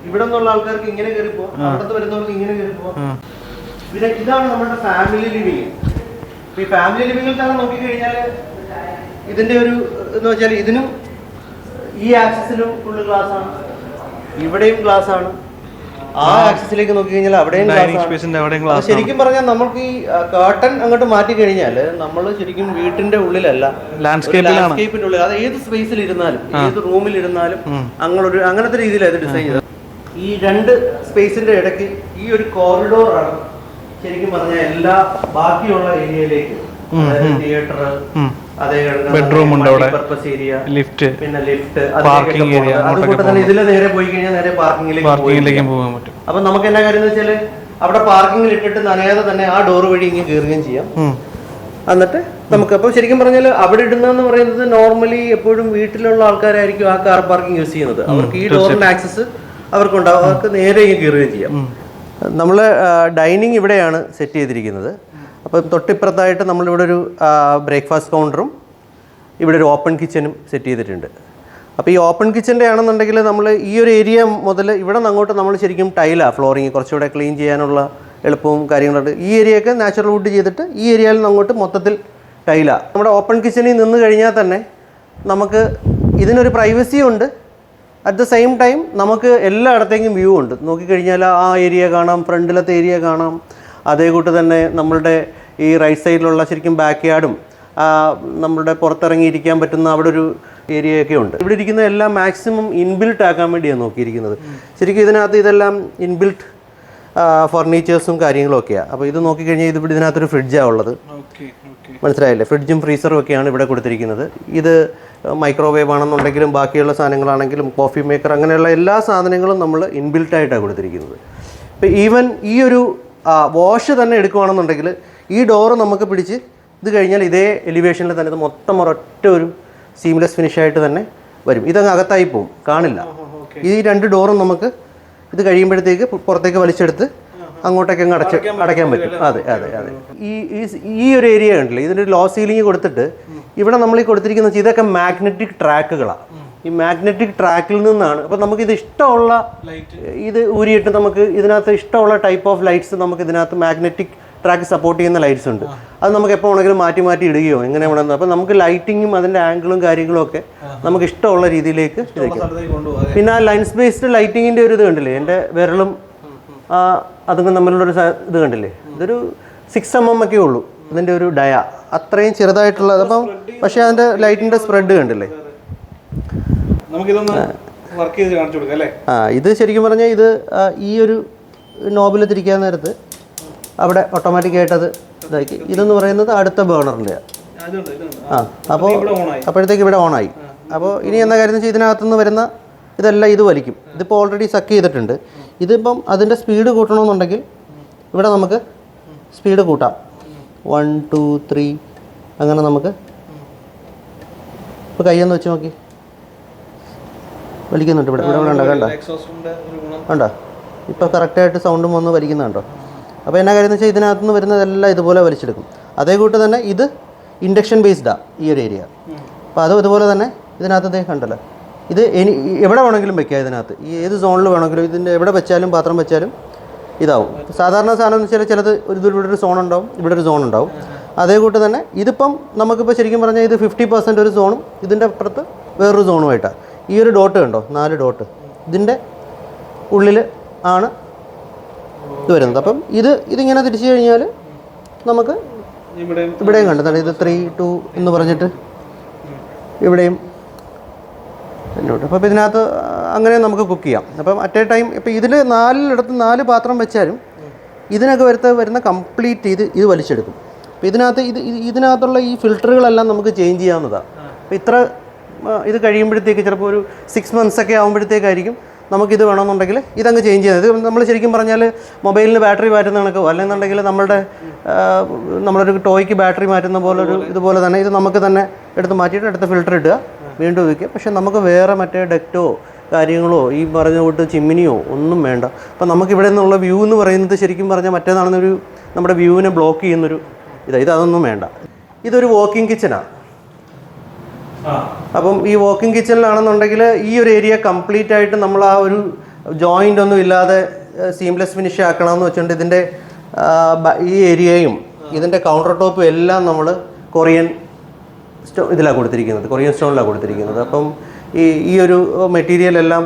B: ഇവിടെ നിന്നുള്ള ആൾക്കാർക്ക് ഇങ്ങനെ കയറി പോവാം, അവിടത്ത് വരുന്നവർക്ക് ഇങ്ങനെ കയറി പോവാം. പിന്നെ ഇതാണ് നമ്മുടെ ഫാമിലി ലിവിങ്. ഈ ഫാമിലി ലിവിങ്ങിൽ തന്നെ നോക്കിക്കഴിഞ്ഞാല് ഇതിന്റെ ഒരു എന്ന് വെച്ചാൽ ഇതിനും ഈ ആക്സിസിലും ഫുള്ള് ഗ്ലാസ് ആണ്, ഇവിടെയും ഗ്ലാസ് ആണ്, ആ ആക്സിസിലേക്ക് നോക്കി കഴിഞ്ഞാൽ അവിടെയും ഗ്ലാസ്. ശരിക്കും പറഞ്ഞാൽ നമുക്ക് ഈ കർട്ടൻ അങ്ങോട്ട് മാറ്റി കഴിഞ്ഞാൽ നമ്മൾ ശരിക്കും വീട്ടിന്റെ ഉള്ളിലല്ല, ലാൻഡ്സ്കേപ്പിന്റെ ഉള്ളിൽ, അത് ഏത് സ്പേസിൽ ഇരുന്നാലും ഏത് റൂമിൽ ഇരുന്നാലും അങ്ങനത്തെ രീതിയിലാണ് ഇത് ഡിസൈൻ ചെയ്തത്. ഈ രണ്ട് സ്പേസിന്റെ ഇടയ്ക്ക് ഈ ഒരു കോറിഡോറാണ് ശരിക്കും പറഞ്ഞാൽ എല്ലാ ബാക്കിയുള്ള ഏരിയയിലേക്ക്, തിയേറ്റർ,
A: ബെഡ്റൂം ഉണ്ട്,
B: പർപ്പസ് ഏരിയ,
A: ലിഫ്റ്റ്,
B: പിന്നെ ലിഫ്റ്റ്, പാർക്കിംഗ് ഏരിയ. അതുകൊണ്ട് തന്നെ ഇതിൽ നേരെ പോയി കഴിഞ്ഞാൽ നേരെ പാർക്കിംഗിലേക്ക് പോകാൻ പറ്റും. അപ്പൊ നമുക്ക് എന്നാ കാര്യം എന്ന് വെച്ചാല് അവിടെ പാർക്കിംഗിൽ ഇട്ടിട്ട് നനയാതെ തന്നെ ആ ഡോർ വഴി ഇങ്ങനെ കയറുകയും ചെയ്യാം. എന്നിട്ട് നമുക്ക് അപ്പൊ ശരിക്കും പറഞ്ഞാൽ അവിടെ ഇടുന്നതെന്ന് പറയുന്നത് നോർമലി എപ്പോഴും വീട്ടിലുള്ള ആൾക്കാരായിരിക്കും ആ കാർ പാർക്കിംഗ് യൂസ് ചെയ്യുന്നത്. അവർക്ക് ഈ ഡോറിന്റെ ആക്സസ് അവർക്കുണ്ടാവും, അവർക്ക് നേരെ കയറുകയും ചെയ്യാം. നമ്മൾ ഡൈനിങ് ഇവിടെയാണ് സെറ്റ് ചെയ്തിരിക്കുന്നത്. അപ്പം തൊട്ടിപ്പുറത്തായിട്ട് നമ്മളിവിടെ ഒരു ബ്രേക്ക്ഫാസ്റ്റ് കൗണ്ടറും ഇവിടെ ഒരു ഓപ്പൺ കിച്ചനും സെറ്റ് ചെയ്തിട്ടുണ്ട്. അപ്പോൾ ഈ ഓപ്പൺ കിച്ചൻ്റെ ആണെന്നുണ്ടെങ്കിൽ നമ്മൾ ഈ ഒരു ഏരിയ മുതൽ ഇവിടെ നിന്ന് അങ്ങോട്ട് നമ്മൾ ശരിക്കും ടൈലാണ് ഫ്ലോറിങ് കുറച്ചുകൂടെ ക്ലീൻ ചെയ്യാനുള്ള എളുപ്പവും കാര്യങ്ങളുണ്ട്. ഈ ഏരിയയൊക്കെ നാച്ചുറൽ വുഡ് ചെയ്തിട്ട് ഈ ഏരിയയിൽ നിന്ന് അങ്ങോട്ട് മൊത്തത്തിൽ ടൈലാണ്. നമ്മുടെ ഓപ്പൺ കിച്ചണിൽ നിന്ന് കഴിഞ്ഞാൽ തന്നെ നമുക്ക് ഇതിനൊരു പ്രൈവസിയും ഉണ്ട്, അറ്റ് ദ സെയിം ടൈം നമുക്ക് എല്ലായിടത്തേക്കും വ്യൂ ഉണ്ട്. നോക്കിക്കഴിഞ്ഞാൽ ആ ഏരിയ കാണാം, ഫ്രണ്ടിലത്തെ ഏരിയ കാണാം. അതേ കൂട്ട് തന്നെ നമ്മളുടെ ഈ റൈറ്റ് സൈഡിലുള്ള ശരിക്കും ബാക്ക് യാർഡും നമ്മളുടെ പുറത്തിറങ്ങിയിരിക്കാൻ പറ്റുന്ന അവിടെ ഒരു ഏരിയയൊക്കെ ഉണ്ട്. ഇവിടെ ഇരിക്കുന്ന എല്ലാം മാക്സിമം ഇൻബിൽട്ട് ആക്കാൻ വേണ്ടിയാണ് നോക്കിയിരിക്കുന്നത്. ശരിക്കും ഇതിനകത്ത് ഇതെല്ലാം ഇൻബിൽട്ട് ഫർണിച്ചേഴ്സും കാര്യങ്ങളും ഒക്കെയാണ്. അപ്പോൾ ഇത് നോക്കിക്കഴിഞ്ഞാൽ ഇവിടെ ഇതിനകത്തൊരു ഫ്രിഡ്ജാണ് ഉള്ളത്, മനസ്സിലായില്ലേ? ഫ്രിഡ്ജും ഫ്രീസറും ഒക്കെയാണ് ഇവിടെ കൊടുത്തിരിക്കുന്നത്. ഇത് മൈക്രോവേവ് ആണെന്നുണ്ടെങ്കിലും ബാക്കിയുള്ള സാധനങ്ങളാണെങ്കിലും കോഫി മേക്കർ അങ്ങനെയുള്ള എല്ലാ സാധനങ്ങളും നമ്മൾ ഇൻബിൽട്ടായിട്ടാണ് കൊടുത്തിരിക്കുന്നത്. ഇപ്പോൾ ഈവൻ ഈ ഒരു വാഷ് തന്നെ എടുക്കുകയാണെന്നുണ്ടെങ്കിൽ ഈ ഡോറ് നമുക്ക് പിടിച്ച് ഇത് കഴിഞ്ഞാൽ ഇതേ എലിവേഷനിൽ തന്നെ ഇത് മൊത്തം ഒരൊറ്റ ഒരു സീംലെസ് ഫിനിഷായിട്ട് തന്നെ വരും. ഇതങ്ങ് അകത്തായി പോവും, കാണില്ല. ഈ രണ്ട് ഡോറും നമുക്ക് ഇത് കഴിയുമ്പോഴത്തേക്ക് പുറത്തേക്ക് വലിച്ചെടുത്ത് അങ്ങോട്ടേക്ക് അങ്ങ് അടയ്ക്കാൻ പറ്റും. അതെ അതെ അതെ. ഈ ഒരു ഏരിയ കണ്ടില്ലേ, ഇതിൻ്റെ ഒരു ലോ സീലിംഗ് കൊടുത്തിട്ട് ഇവിടെ നമ്മൾ ഈ കൊടുത്തിരിക്കുന്ന ഇതൊക്കെ മാഗ്നറ്റിക് ട്രാക്കുകളാണ്. ഈ മാഗ്നറ്റിക് ട്രാക്കിൽ നിന്നാണ്. അപ്പോൾ നമുക്കിത് ഇഷ്ടമുള്ള ഇത് ഊരിയിട്ട് നമുക്ക് ഇതിനകത്ത് ഇഷ്ടമുള്ള ടൈപ്പ് ഓഫ് ലൈറ്റ്സ് നമുക്ക് ഇതിനകത്ത് മാഗ്നറ്റിക് ട്രാക്ക് സപ്പോർട്ട് ചെയ്യുന്ന ലൈറ്റ്സ് ഉണ്ട്. അത് നമുക്ക് എപ്പോൾ വേണമെങ്കിലും മാറ്റി ഇടുകയോ എങ്ങനെ വേണമെന്ന്. അപ്പോൾ നമുക്ക് ലൈറ്റിങ്ങും അതിൻ്റെ ആംഗിളും കാര്യങ്ങളും ഒക്കെ നമുക്ക് ഇഷ്ടമുള്ള രീതിയിലേക്ക് ഇരിക്കും. പിന്നെ ആ ലൈൻസ് ബേസ്ഡ് ലൈറ്റിങ്ങിൻ്റെ ഒരു ഇത് കണ്ടില്ലേ, എൻ്റെ വിരലും അതും തമ്മിലുള്ളൊരു ഇത് കണ്ടില്ലേ, ഇതൊരു 6 mm ഒക്കെ ഉള്ളൂ ഇതിൻ്റെ ഒരു ഡയ, അത്രയും ചെറുതായിട്ടുള്ളത്. അപ്പം പക്ഷേ അതിൻ്റെ ലൈറ്റിൻ്റെ സ്പ്രെഡ് കണ്ടില്ലേ. ഇത് ശരിക്കും പറഞ്ഞാൽ ഇത് ഈ ഒരു നോബിൽ തിരിക്കാൻ നേരത്ത് അവിടെ ഓട്ടോമാറ്റിക്കായിട്ട് അത് ഇതാക്കി. ഇതെന്ന് പറയുന്നത് അടുത്ത ബേണറിൻ്റെ അപ്പോൾ അപ്പോഴത്തേക്ക് ഇവിടെ ഓണായി. അപ്പോൾ ഇനി എന്താ കാര്യം എന്ന് വെച്ചാൽ ഇതിനകത്തുനിന്ന് വരുന്ന ഇതെല്ലാം ഇത് വലിക്കും. ഇതിപ്പോൾ ഓൾറെഡി സക്ക് ചെയ്തിട്ടുണ്ട്. ഇതിപ്പം അതിൻ്റെ സ്പീഡ് കൂട്ടണമെന്നുണ്ടെങ്കിൽ ഇവിടെ നമുക്ക് സ്പീഡ് കൂട്ടാം. 1 2 3 അങ്ങനെ നമുക്ക് ഇപ്പോൾ കയ്യൊന്ന് വെച്ച് നോക്കി വലിക്കുന്നുണ്ട്. ഇവിടെ ഉണ്ടോ, കണ്ടോ കണ്ടോ, ഇപ്പോൾ കറക്റ്റായിട്ട് സൗണ്ടും വന്ന് വലിക്കുന്നുണ്ടോ. അപ്പോൾ എന്നാ കാര്യം എന്ന് വെച്ചാൽ ഇതിനകത്തുനിന്ന് വരുന്നതെല്ലാം ഇതുപോലെ വലിച്ചെടുക്കും. അതേ കൂട്ട് തന്നെ ഇത് ഇൻഡക്ഷൻ ബേസ്ഡാണ് ഈ ഒരു ഏരിയ. അപ്പോൾ അതും ഇതുപോലെ തന്നെ ഇതിനകത്ത് കണ്ടല്ലോ ഇത് എവിടെ വേണമെങ്കിലും വെക്കാം ഇതിനകത്ത്. ഈ ഏത് സോണിൽ വേണമെങ്കിലും ഇതിൻ്റെ എവിടെ വെച്ചാലും പാത്രം വെച്ചാലും ഇതാവും. സാധാരണ സാധനം എന്ന് വെച്ചാൽ ചിലത് ഇവിടെ ഒരു സോൺ ഉണ്ടാവും, ഇവിടെ ഒരു സോൺ ഉണ്ടാവും. അതേ കൂട്ട് തന്നെ ഇതിപ്പം നമുക്കിപ്പോൾ ശരിക്കും പറഞ്ഞാൽ ഇത് 50% ഒരു സോണും ഇതിൻ്റെ അപ്പുറത്ത് വേറൊരു സോണുമായിട്ടാണ്. ഈ ഒരു ഡോട്ട് കണ്ടോ, 4 ഡോട്ട് ഇതിൻ്റെ ഉള്ളിൽ ആണ് ഇത് വരുന്നത്. അപ്പം ഇതിങ്ങനെ തിരിച്ചു കഴിഞ്ഞാൽ നമുക്ക് ഇവിടെയും കണ്ടതാണ്. ഇത് 3, 2 എന്ന് പറഞ്ഞിട്ട് ഇവിടെയും മുന്നോട്ട്. അപ്പോൾ ഇതിനകത്ത് അങ്ങനെ നമുക്ക് കുക്ക് ചെയ്യാം. അപ്പം അറ്റ് എ ടൈം ഇപ്പോൾ ഇതിൽ 4 പാത്രം വെച്ചാലും ഇതിനൊക്കെ വരുന്ന കംപ്ലീറ്റ് ഇത് വലിച്ചെടുക്കും. അപ്പോൾ ഇതിനകത്തുള്ള ഈ ഫിൽറ്ററുകളെല്ലാം നമുക്ക് ചേഞ്ച് ചെയ്യാവുന്നതാണ്. അപ്പോൾ ഇത് കഴിയുമ്പോഴത്തേക്ക് ചിലപ്പോൾ ഒരു 6 months ഒക്കെ ആകുമ്പോഴത്തേക്കായിരിക്കും നമുക്കിത് വേണമെന്നുണ്ടെങ്കിൽ ഇതങ്ങ് ചേഞ്ച് ചെയ്യുന്നത്. ഇത് നമ്മൾ ശരിക്കും പറഞ്ഞാൽ മൊബൈലിന് ബാറ്ററി മാറ്റുന്ന കണക്കോ അല്ലെന്നുണ്ടെങ്കിൽ നമ്മളൊരു ടോയ്ക്ക് ബാറ്ററി മാറ്റുന്ന ഇതുപോലെ തന്നെ ഇത് നമുക്ക് തന്നെ എടുത്ത് മാറ്റിയിട്ട് അടുത്ത ഫിൽറ്റർ ഇടുക, വീണ്ടും ഉപയോഗിക്കുക. പക്ഷേ നമുക്ക് വേറെ മറ്റേ ഡക്റ്റോ കാര്യങ്ങളോ ഈ പറഞ്ഞ കൂട്ട് ചിമ്മിനിയോ ഒന്നും വേണ്ട. അപ്പം നമുക്കിവിടെ നിന്നുള്ള വ്യൂ എന്ന് പറയുന്നത് ശരിക്കും പറഞ്ഞാൽ മറ്റേതാണെന്നൊരു നമ്മുടെ വ്യൂവിനെ ബ്ലോക്ക് ചെയ്യുന്നൊരു ഇതൊന്നും വേണ്ട. ഇതൊരു വാക്കിംഗ് കിച്ചനാണ്. അപ്പം ഈ വാക്കിംഗ് കിച്ചണിലാണെന്നുണ്ടെങ്കിൽ ഈ ഒരു ഏരിയ കംപ്ലീറ്റ് ആയിട്ട് നമ്മൾ ആ ഒരു ജോയിൻ്റ് ഒന്നും ഇല്ലാതെ സീംലെസ് ഫിനിഷ് ആക്കണമെന്ന് വെച്ചിട്ടുണ്ട്. ഇതിൻ്റെ ഈ ഏരിയയും ഇതിൻ്റെ കൗണ്ടർ ടോപ്പും എല്ലാം നമ്മൾ കൊറിയൻ ഇതിലാണ് കൊടുത്തിരിക്കുന്നത്, കൊറിയൻ സ്റ്റോണിലാണ് കൊടുത്തിരിക്കുന്നത്. അപ്പം ഈ ഒരു മെറ്റീരിയൽ എല്ലാം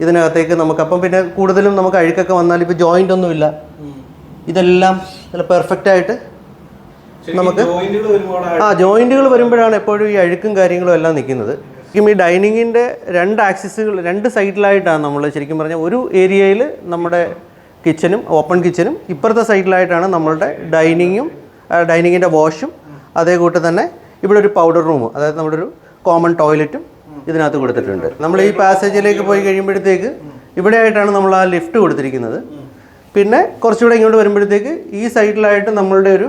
B: ഇതിനകത്തേക്ക് അപ്പം പിന്നെ കൂടുതലും നമുക്ക് അഴുക്കൊക്കെ വന്നാൽ ഇപ്പോൾ ജോയിൻ്റ് ഒന്നുമില്ല, ഇതെല്ലാം നല്ല പെർഫെക്റ്റായിട്ട് നമുക്ക് ജോയിൻറ്റുകൾ വരുമ്പോഴാണ് എപ്പോഴും ഈ അഴുക്കും കാര്യങ്ങളും എല്ലാം നിൽക്കുന്നത്. ശരിക്കും ഈ ഡൈനിങ്ങിൻ്റെ 2 ആക്സിസുകൾ 2 സൈഡിലായിട്ടാണ് നമ്മൾ ശരിക്കും പറഞ്ഞാൽ ഒരു ഏരിയയിൽ നമ്മുടെ കിച്ചനും ഓപ്പൺ കിച്ചനും ഇപ്പുറത്തെ സൈഡിലായിട്ടാണ് നമ്മളുടെ ഡൈനിങ്ങിൻ്റെ വാഷും അതേ കൂട്ട് തന്നെ ഇവിടെ ഒരു പൗഡർ റൂം, അതായത് നമ്മുടെ ഒരു കോമൺ ടോയ്ലറ്റും ഇതിനകത്ത് കൊടുത്തിട്ടുണ്ട്. നമ്മൾ ഈ പാസേജിലേക്ക് പോയി കഴിയുമ്പോഴത്തേക്ക് ഇവിടെ ആയിട്ടാണ് നമ്മൾ ആ ലിഫ്റ്റ് കൊടുത്തിരിക്കുന്നത്. പിന്നെ കുറച്ചുകൂടെ ഇങ്ങോട്ട് വരുമ്പോഴത്തേക്ക് ഈ സൈഡിലായിട്ട് നമ്മളുടെ ഒരു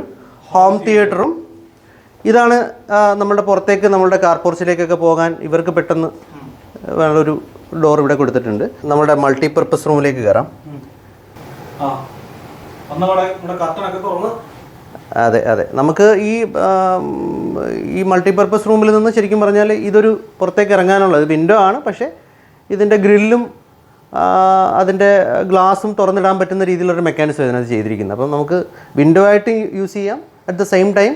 B: ഹോം തിയേറ്ററും ഇതാണ്. നമ്മളുടെ പുറത്തേക്ക് നമ്മളുടെ കാർ പോർച്ചിലേക്കൊക്കെ പോകാൻ ഇവർക്ക് പെട്ടെന്ന് ഒരു ഡോർ ഇവിടെ കൊടുത്തിട്ടുണ്ട്. നമ്മുടെ മൾട്ടിപർപ്പസ് റൂമിലേക്ക് കയറാം. അതെ നമുക്ക് ഈ മൾട്ടിപർപ്പസ് റൂമിൽ നിന്ന് ശരിക്കും പറഞ്ഞാൽ ഇതൊരു പുറത്തേക്ക് ഇറങ്ങാനുള്ളത് വിൻഡോ ആണ്. പക്ഷേ ഇതിൻ്റെ ഗ്രില്ലും അതിൻ്റെ ഗ്ലാസും തുറന്നിടാൻ പറ്റുന്ന രീതിയിലൊരു മെക്കാനിസം ഇതിനകത്ത് ചെയ്തിരിക്കുന്നത്. അപ്പം നമുക്ക് വിൻഡോ ആയിട്ട് യൂസ് ചെയ്യാം, അറ്റ് ദ സെയിം ടൈം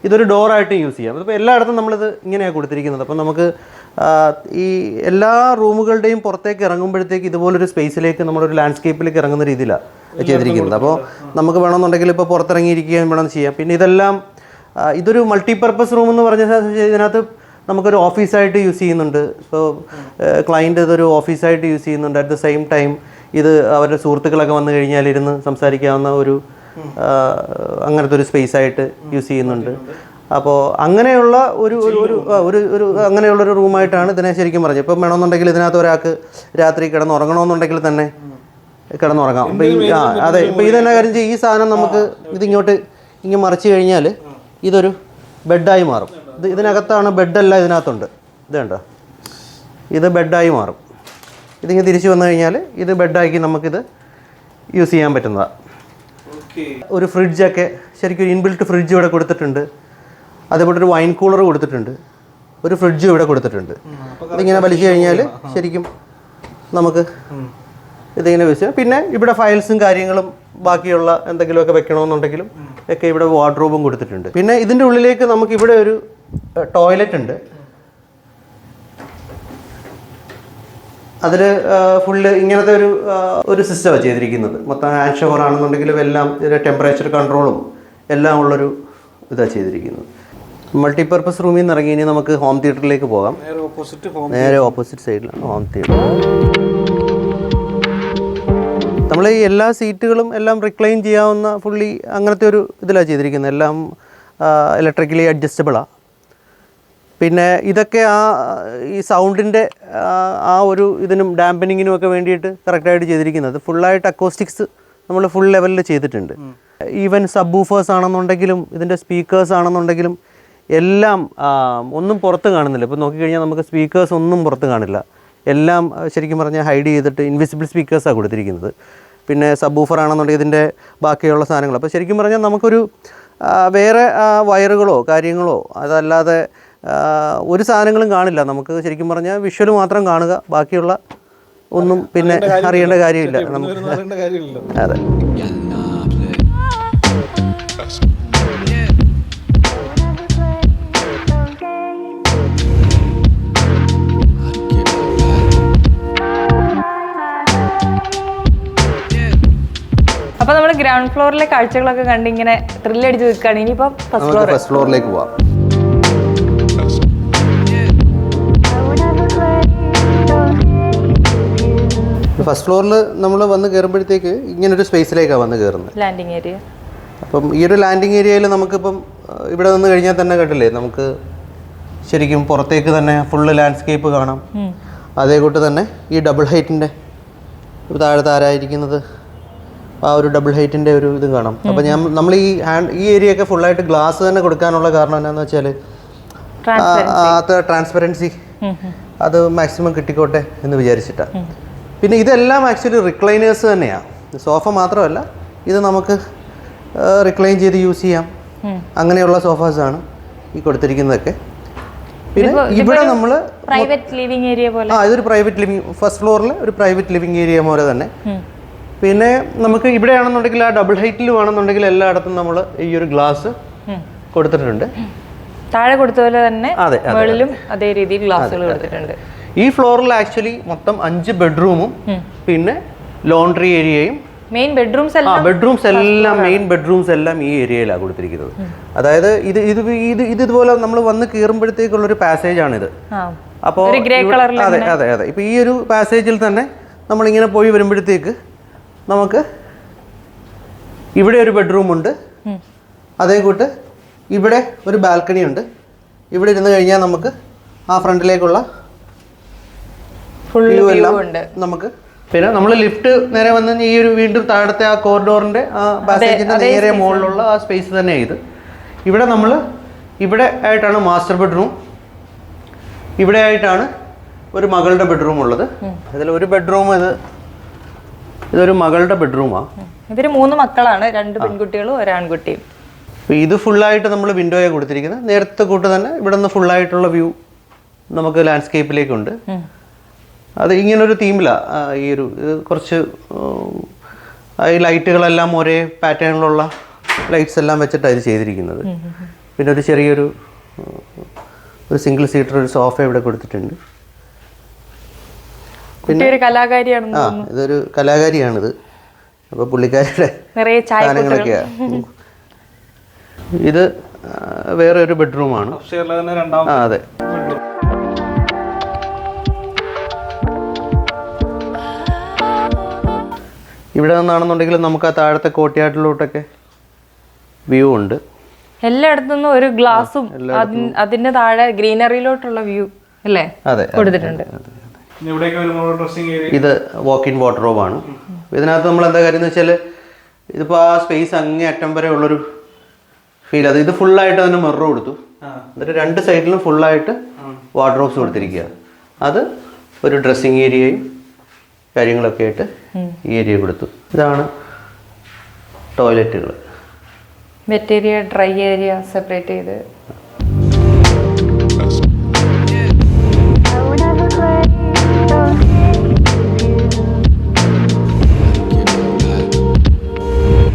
B: ഇതൊരു ഡോറായിട്ട് യൂസ് ചെയ്യാം. അതിപ്പോൾ എല്ലായിടത്തും നമ്മളിത് ഇങ്ങനെയാണ് കൊടുത്തിരിക്കുന്നത്. അപ്പം നമുക്ക് ഈ എല്ലാ റൂമുകളുടെയും പുറത്തേക്ക് ഇറങ്ങുമ്പോഴത്തേക്ക് ഇതുപോലൊരു സ്പേസിലേക്ക് നമ്മളൊരു ലാൻഡ്സ്കേപ്പിലേക്ക് ഇറങ്ങുന്ന രീതിയിലാണ് ചെയ്തിരിക്കുന്നത്. അപ്പോൾ നമുക്ക് വേണമെന്നുണ്ടെങ്കിൽ ഇപ്പോൾ പുറത്തിറങ്ങിയിരിക്കുകയും വേണം ചെയ്യാം. പിന്നെ ഇതൊരു മൾട്ടിപർപ്പസ് റൂം എന്ന് പറഞ്ഞ ഇതിനകത്ത് നമുക്കൊരു ഓഫീസായിട്ട് യൂസ് ചെയ്യുന്നുണ്ട്. ഇപ്പോൾ ക്ലയൻറ്റ് ഇതൊരു ഓഫീസായിട്ട് യൂസ് ചെയ്യുന്നുണ്ട്. അറ്റ് ദ സെയിം ടൈം ഇത് അവരുടെ സുഹൃത്തുക്കളൊക്കെ വന്നു കഴിഞ്ഞാൽ ഇരുന്ന് സംസാരിക്കാവുന്ന അങ്ങനത്തെ ഒരു സ്പേസായിട്ട് യൂസ് ചെയ്യുന്നുണ്ട്. അപ്പോൾ അങ്ങനെയുള്ള അങ്ങനെയുള്ളൊരു റൂമായിട്ടാണ് ഇതിനെ ശരിക്കും പറഞ്ഞത്. ഇപ്പം വേണമെന്നുണ്ടെങ്കിൽ ഇതിനകത്ത് ഒരാൾക്ക് രാത്രി കിടന്നുറങ്ങണമെന്നുണ്ടെങ്കിൽ തന്നെ കിടന്നുറങ്ങാം. അപ്പോൾ അതെ, ഇപ്പോൾ ഇതെന്നാ കാര്യം ചെയ്യും, ഈ സാധനം നമുക്ക് ഇങ്ങനെ മറിച്ച് കഴിഞ്ഞാൽ ഇതൊരു ബെഡായി മാറും. ഇതിനകത്താണ് ബെഡല്ല ഇതിനകത്തുണ്ട്. ഇത് കണ്ടോ, ഇത് ബെഡായി മാറും. ഇതിങ്ങനെ തിരിച്ചു വന്നു കഴിഞ്ഞാൽ ഇത് ബെഡാക്കി നമുക്കിത് യൂസ് ചെയ്യാൻ പറ്റുന്നതാണ്. ഒരു ഫ്രിഡ്ജൊക്കെ ശരിക്കും ഒരു ഇൻബിൽറ്റ് ഫ്രിഡ്ജ് ഇവിടെ കൊടുത്തിട്ടുണ്ട്. അതേപോലെ ഒരു വൈൻ കൂളർ കൊടുത്തിട്ടുണ്ട്. ഒരു ഫ്രിഡ്ജും ഇവിടെ കൊടുത്തിട്ടുണ്ട്. ഇതിങ്ങനെ വലിച്ചു കഴിഞ്ഞാൽ ശരിക്കും നമുക്ക് ഇതിങ്ങനെ യൂസ് ചെയ്യാം. പിന്നെ ഇവിടെ ഫയൽസും കാര്യങ്ങളും ബാക്കിയുള്ള എന്തെങ്കിലുമൊക്കെ വെക്കണമെന്നുണ്ടെങ്കിലും ഒക്കെ ഇവിടെ വാർഡ്രോബും കൊടുത്തിട്ടുണ്ട്. പിന്നെ ഇതിൻ്റെ ഉള്ളിലേക്ക് നമുക്ക് ഇവിടെ ഒരു ടോയ്ലറ്റ് ഉണ്ട്. അതിൽ ഫുള്ള് ഇങ്ങനത്തെ ഒരു സിസ്റ്റമാണ് ചെയ്തിരിക്കുന്നത്. മൊത്തം ഹാൻഡ് ഷവർ ആണെന്നുണ്ടെങ്കിലും എല്ലാം ഇതിൻ്റെ ടെമ്പറേച്ചർ കൺട്രോളും എല്ലാം ഉള്ളൊരു ഇതാണ് ചെയ്തിരിക്കുന്നത്. മൾട്ടിപർപ്പസ് റൂമിൽ നിന്ന് ഇറങ്ങി ഇനി നമുക്ക് ഹോം തിയേറ്ററിലേക്ക് പോകാം. നേരെ ഓപ്പോസിറ്റ് സൈഡിലാണ് ഹോം തിയേറ്റർ. നമ്മൾ ഈ എല്ലാ സീറ്റുകളും എല്ലാം റിക്ലൈൻ ചെയ്യാവുന്ന ഫുള്ളി അങ്ങനത്തെ ഒരു ഇതിലാണ് ചെയ്തിരിക്കുന്നത്. എല്ലാം ഇലക്ട്രിക്കലി അഡ്ജസ്റ്റബിളാണ്. പിന്നെ ഇതൊക്കെ ഈ സൗണ്ടിൻ്റെ ഇതിനും ഡാമ്പനിങ്ങിനും ഒക്കെ വേണ്ടിയിട്ട് കറക്റ്റായിട്ട് ചെയ്തിരിക്കുന്നത്. ഫുള്ളായിട്ട് അക്കോസ്റ്റിക്സ് നമ്മൾ ഫുൾ ലെവലിൽ ചെയ്തിട്ടുണ്ട്. ഈവൻ സബ് വൂഫേഴ്സ് ആണെന്നുണ്ടെങ്കിലും ഇതിൻ്റെ സ്പീക്കേഴ്സ് ആണെന്നുണ്ടെങ്കിലും എല്ലാം ഒന്നും പുറത്ത് കാണുന്നില്ല. ഇപ്പോൾ നോക്കിക്കഴിഞ്ഞാൽ നമുക്ക് സ്പീക്കേഴ്സ് ഒന്നും പുറത്ത് കാണില്ല. എല്ലാം ശരിക്കും പറഞ്ഞാൽ ഹൈഡ് ചെയ്തിട്ട് ഇൻവിസിബിൾ സ്പീക്കേഴ്സാണ് കൊടുത്തിരിക്കുന്നത്. പിന്നെ സബ് വൂഫർ ആണെന്നുണ്ടെങ്കിൽ ഇതിൻ്റെ ബാക്കിയുള്ള സാധനങ്ങൾ. അപ്പോൾ ശരിക്കും പറഞ്ഞാൽ നമുക്കൊരു വേറെ വയറുകളോ കാര്യങ്ങളോ അതല്ലാതെ ഒരു സാധനങ്ങളും കാണില്ല. നമുക്ക് ശരിക്കും പറഞ്ഞാൽ വിഷ്വൽ മാത്രം കാണുക, ബാക്കിയുള്ള ഒന്നും പിന്നെ അറിയേണ്ട കാര്യമില്ല. അതെ.
C: അപ്പൊ നമ്മൾ ഗ്രൗണ്ട് ഫ്ലോറിലെ കാഴ്ചകളൊക്കെ കണ്ട് ഇങ്ങനെ ത്രില്ലടിച്ച് നിൽക്കുകയാണ്. ഇനിയിപ്പോ
B: ഫസ്റ്റ് ഫ്ലോറിലേക്ക് പോവാം. ഫസ്റ്റ് ഫ്ലോറിൽ നമ്മൾ വന്ന് കയറുമ്പോഴത്തേക്ക് ഇങ്ങനൊരു സ്പേസിലേക്കാണ് വന്ന് കയറുന്നത്,
C: ലാൻഡിങ് ഏരിയ.
B: അപ്പം ഈ ഒരു ലാൻഡിങ് ഏരിയയിൽ നമുക്കിപ്പം ഇവിടെ നിന്ന് കഴിഞ്ഞാൽ തന്നെ കണ്ടില്ലേ, നമുക്ക് ശരിക്കും പുറത്തേക്ക് തന്നെ ഫുള്ള് ലാൻഡ്സ്കേപ്പ് കാണാം. അതേ കൂട്ട് തന്നെ ഈ ഡബിൾ ഹൈറ്റിൻ്റെ താഴെ താരായിരിക്കുന്നത് ആ ഒരു ഡബിൾ ഹൈറ്റിൻ്റെ ഒരു ഇത് കാണാം. അപ്പം നമ്മൾ ഈ ഏരിയ ഒക്കെ ഫുള്ളായിട്ട് ഗ്ലാസ് തന്നെ കൊടുക്കാനുള്ള കാരണം എന്താണെന്ന് വെച്ചാൽ ട്രാൻസ്പെറൻസി അത് മാക്സിമം കിട്ടിക്കോട്ടെ എന്ന് വിചാരിച്ചിട്ടാണ്. പിന്നെ ഇതെല്ലാം ആക്ച്വലി റിക്ലൈനേഴ്സ് തന്നെയാണ്, സോഫ മാത്രമല്ല, ഇത് നമുക്ക് റിക്ലൈൻ ചെയ്ത് യൂസ് ചെയ്യാം. അങ്ങനെയുള്ള സോഫാസാണ് ഈ കൊടുത്തിരിക്കുന്നതൊക്കെ. പിന്നെ ഇവിടെ നമ്മൾ
C: പ്രൈവറ്റ് ലിവിംഗ് ഏരിയ പോലെ,
B: ഇതൊരു പ്രൈവറ്റ് ലിവിംഗ്, ഫസ്റ്റ് ഫ്ലോറിൽ ഒരു പ്രൈവറ്റ് ലിവിംഗ് ഏരിയ പോലെ തന്നെ. പിന്നെ നമുക്ക് ഇവിടെയാണെന്നുണ്ടെങ്കിൽ ആ ഡബിൾ ഹൈറ്റിൽ വേണമെന്നുണ്ടെങ്കിൽ എല്ലായിടത്തും നമ്മൾ ഈ ഒരു ഗ്ലാസ് കൊടുത്തിട്ടുണ്ട്.
C: താഴെ കൊടുത്ത പോലെ തന്നെ മുകളിലും അതേ രീതിയിൽ ഗ്ലാസുകൾ കൊടുത്തിട്ടുണ്ട്.
B: ഈ ഫ്ലോറിൽ ആക്ച്വലി മൊത്തം 5 ബെഡ്റൂമും പിന്നെ ലോണ്ടറി ഏരിയയും
C: മെയിൻ ബെഡ്റൂംസ്
B: എല്ലാം മെയിൻ ബെഡ്റൂംസ് എല്ലാം ഈ ഏരിയയിലാണ് കൊടുത്തിരിക്കുന്നത്. അതായത് ഇതുപോലെ നമ്മൾ വന്ന് കയറുമ്പോഴത്തേക്കുള്ളൊരു പാസേജ് ആണിത്. അപ്പോൾ അതെ. ഇപ്പൊ ഈ ഒരു പാസേജിൽ തന്നെ നമ്മളിങ്ങനെ പോയി വരുമ്പോഴത്തേക്ക് നമുക്ക് ഇവിടെ ഒരു ബെഡ്റൂം ഉണ്ട്, അതേ കൂട്ട് ഇവിടെ ഒരു ബാൽക്കണി ഉണ്ട്. ഇവിടെ ഇരുന്ന് കഴിഞ്ഞാൽ നമുക്ക് ആ ഫ്രണ്ടിലേക്കുള്ള വ്യൂ എല്ലാം നമുക്ക്. പിന്നെ നമ്മൾ ലിഫ്റ്റ് നേരെ വന്ന് ഈ ഒരു വീണ്ടും താഴത്തെ ആ കോറിഡോറിന്റെ ആ പാസേജിന്റെ നേരെ മുകളിലുള്ള ആ സ്പേസ് തന്നെയാണ് ഇത്. ഇവിടെ നമ്മൾ ഇവിടെ ആയിട്ടാണ് മാസ്റ്റർ ബെഡ്റൂം, ഇവിടെ ആയിട്ടാണ് ഒരു മകളുടെ ബെഡ്റൂം ഉള്ളത്. അതിൽ ഒരു ബെഡ്റൂം ഇതൊരു മകളുടെ ബെഡ്റൂമാണ്.
C: ഇവര് 3 മക്കളാണ്, 2 പെൺകുട്ടികളും 1 ആൺകുട്ടിയും.
B: ഇത് ഫുള്ളായിട്ട് നമ്മൾ വിൻഡോയെ കൊടുത്തിരിക്കുന്നത്. നേരത്തെ കൂട്ട് തന്നെ ഇവിടെ നിന്ന് ഫുള്ളായിട്ടുള്ള വ്യൂ നമുക്ക് ലാൻഡ്സ്കേപ്പിലേക്കുണ്ട്. അത് ഇങ്ങനൊരു തീമിലാണ് ഈ ഒരു കുറച്ച് ഈ ലൈറ്റുകളെല്ലാം ഒരേ പാറ്റേണിലുള്ള ലൈറ്റ്സ് എല്ലാം വെച്ചിട്ടാണ് ഇത് ചെയ്തിരിക്കുന്നത്. പിന്നെ ഒരു ചെറിയൊരു സിംഗിൾ സീറ്റർ ഒരു സോഫ ഇവിടെ കൊടുത്തിട്ടുണ്ട്. പിന്നെ ഇതൊരു കലാകാരിയാണിത്. അപ്പോൾ പുള്ളിക്കാരിയുടെ സാധനങ്ങളൊക്കെയാണ്. ഇത് വേറെ ഒരു ബെഡ്റൂമാണ്. അതെ. ഇവിടെ നിന്നാണെന്നുണ്ടെങ്കിൽ നമുക്ക് ആ താഴത്തെ കോട്ടയാട്ടിലോട്ടൊക്കെ വ്യൂ ഉണ്ട്.
C: എല്ലായിടത്തുനിന്നും ഒരു ഗ്ലാസും അതിന്റെ താഴെ ഗ്രീനറിയിലോട്ടുള്ള വ്യൂ അല്ലേ കൊടുത്തിട്ടുണ്ട്.
B: ഇത് വാക്ക് ഇൻ വാർഡ്രോബാണ്. ഇതിനകത്ത് നമ്മൾ എന്താ കാര്യം എന്ന് വെച്ചാൽ ഇതിപ്പോൾ ആ സ്പേസ് അങ്ങേ അറ്റം വരെ ഉള്ളൊരു ഫീൽ. അത് ഇത് ഫുള്ളായിട്ട് തന്നെ മിറർ കൊടുത്തു. എന്നിട്ട് 2 സൈഡിലും ഫുള്ളായിട്ട് വാർഡ്രോബ്സ് കൊടുത്തിരിക്കുക. അത് ഒരു ഡ്രസ്സിങ് ഏരിയയും കാര്യങ്ങളൊക്കെ ആയിട്ട് ഈ ഏരിയ കൊടുത്തു. ഇതാണ് ടോയ്ലറ്റുകൾ.
C: Wet area, dry area separate ചെയ്ത്.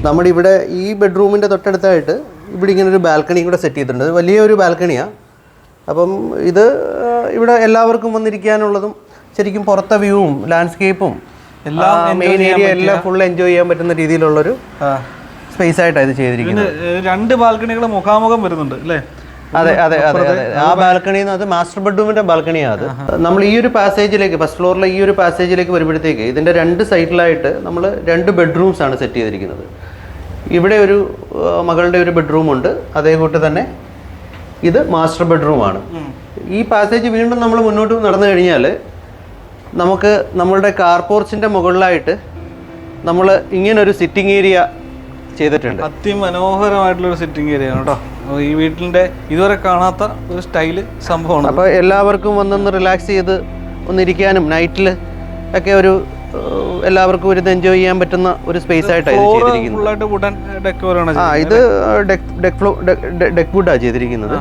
B: നമ്മുടെ ഇവിടെ ഈ ബെഡ്റൂമിൻ്റെ തൊട്ടടുത്തായിട്ട് ഇവിടെ ഇങ്ങനെ ഒരു ബാൽക്കണിയും കൂടെ സെറ്റ് ചെയ്തിട്ടുണ്ട്. വലിയൊരു ബാൽക്കണിയാണ്. അപ്പം ഇത് ഇവിടെ എല്ലാവർക്കും വന്നിരിക്കാനുള്ളതും ശരിക്കും പുറത്തെ വ്യൂവും ലാൻഡ്സ്കേപ്പും എല്ലാം മെയിൻ ഏരിയ എല്ലാം ഫുൾ എൻജോയ് ചെയ്യാൻ പറ്റുന്ന രീതിയിലുള്ളൊരു സ്പേസ് ആയിട്ടാണ് ഇത് ചെയ്തിരിക്കുന്നത്.
A: 2 ബാൽക്കണികൾ മുഖാമുഖം വരുന്നുണ്ട് അല്ലേ?
B: അതെ. ആ ബാൽക്കണി അത് മാസ്റ്റർ ബെഡ്റൂമിന്റെ ബാൽക്കണിയാണ്. അത് നമ്മൾ ഈ ഒരു പാസേജിലേക്ക് ഫസ്റ്റ് ഫ്ലോറിലെ ഈ ഒരു പാസേജിലേക്ക് വരുമ്പോഴത്തേക്ക് ഇതിന്റെ 2 സൈഡിലായിട്ട് നമ്മൾ 2 ബെഡ്റൂംസ് ആണ് സെറ്റ് ചെയ്തിരിക്കുന്നത്. ഇവിടെ ഒരു മകളുടെ ഒരു ബെഡ്റൂം ഉണ്ട്, അതേ കൂട്ട് തന്നെ ഇത് മാസ്റ്റർ ബെഡ്റൂമാണ്. ഈ പാസേജ് വീണ്ടും നമ്മൾ മുന്നോട്ട് നടന്നു കഴിഞ്ഞാൽ നമുക്ക് നമ്മളുടെ കാർ പോർച്ചിന്റെ മുകളിലായിട്ട് നമ്മൾ ഇങ്ങനൊരു സിറ്റിംഗ് ഏരിയ ചെയ്തിട്ടുണ്ട്.
A: അതിമനോഹരമായിട്ടുള്ളൊരു സിറ്റിംഗ് ഏരിയ ആണ് കേട്ടോ. ഈ വീട്ടിൻ്റെ ഇതുവരെ കാണാത്ത ഒരു സ്റ്റൈല് സംഭവമാണ്.
B: അപ്പോൾ എല്ലാവർക്കും വന്നൊന്ന് റിലാക്സ് ചെയ്ത് ഒന്നിരിക്കാനും നൈറ്റിൽ ഒക്കെ ഒരു എല്ലാവർക്കും ഒരു എൻജോയ് ചെയ്യാൻ പറ്റുന്ന ഒരു സ്പേസ് ആയിട്ടാണ് ചെയ്തിരിക്കുന്നത്.
A: ഇത്
B: ഡെക്ക് വുഡാണ് ചെയ്തിരിക്കുന്നത്.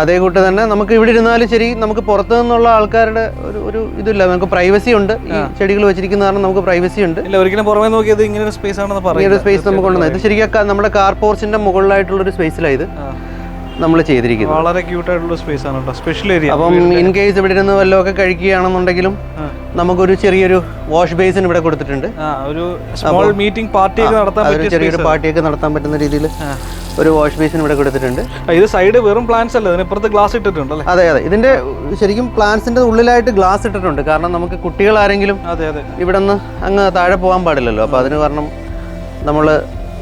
B: അതേ കൂട്ട് തന്നെ നമുക്ക് ഇവിടെ ഇരുന്നാലും ശരി, നമുക്ക് പുറത്തു നിന്നുള്ള ആൾക്കാരുടെ ഒരു ഇതില്ല, നമുക്ക് പ്രൈവസി ഉണ്ട്. ഈ ചെടികൾ വെച്ചിരിക്കുന്ന കാരണം നമുക്ക് പ്രൈവസി ഉണ്ട്.
A: ഇല്ല, ഒരിക്കലും പുറമേ നോക്കിയത് ഇങ്ങനെ ഒരു സ്പേസ് ആണെന്ന്
B: ഈ ഒരു
A: പറയുന്നത്.
B: സ്പേസ് നമുക്ക് കൊണ്ടുവന്നത് ഇത് ശരിക്കും നമ്മുടെ കാർ പോർച്ചിന്റെ മുകളിലായിട്ടുള്ള ഒരു സ്പേസിലാണ് ഇത് നമ്മൾ ചെയ്തിരിക്കുന്നത്.
A: വളരെ ക്യൂട്ട് ആയിട്ടുള്ള സ്പേസ് ആണ് കേട്ടോ, സ്പെഷ്യൽ ഏരിയ.
B: അപ്പം ഇൻ കേസ് ഇവിടെ ഇരുന്ന് വല്ലതൊക്കെ കഴിക്കുകയാണെന്നുണ്ടെങ്കിലും നമുക്കൊരു ചെറിയൊരു വാഷ് ബേസിൻ ഇവിടെ കൊടുത്തിട്ടുണ്ട്.
A: ഒരു സ്മോൾ മീറ്റിംഗ് പാർട്ടിയൊക്കെ നടത്താൻ പറ്റിയ
B: ചെറിയൊരു പാർട്ടിയൊക്കെ നടത്താൻ പറ്റുന്ന രീതിയിൽ ഒരു വാഷ് ബേസിൻ ഇവിടെ കൊടുത്തിട്ടുണ്ട്.
A: ഇത് സൈഡ് വെറും പ്ലാന്റ്സ് അല്ല, ഇതിനപ്പുറത്ത് ഗ്ലാസ് ഇട്ടിട്ടുണ്ട് അല്ലേ?
B: അതെ, ഇതിന്റെ ശരിക്കും പ്ലാന്റ്സിന്റെ ഉള്ളിലായിട്ട് ഗ്ലാസ് ഇട്ടിട്ടുണ്ട്. കാരണം നമുക്ക് കുട്ടികൾ ആരെങ്കിലും ഇവിടെ നിന്ന് അങ്ങ് താഴെ പോകാൻ പാടില്ലല്ലോ. അപ്പൊ അതിന് കാരണം നമ്മൾ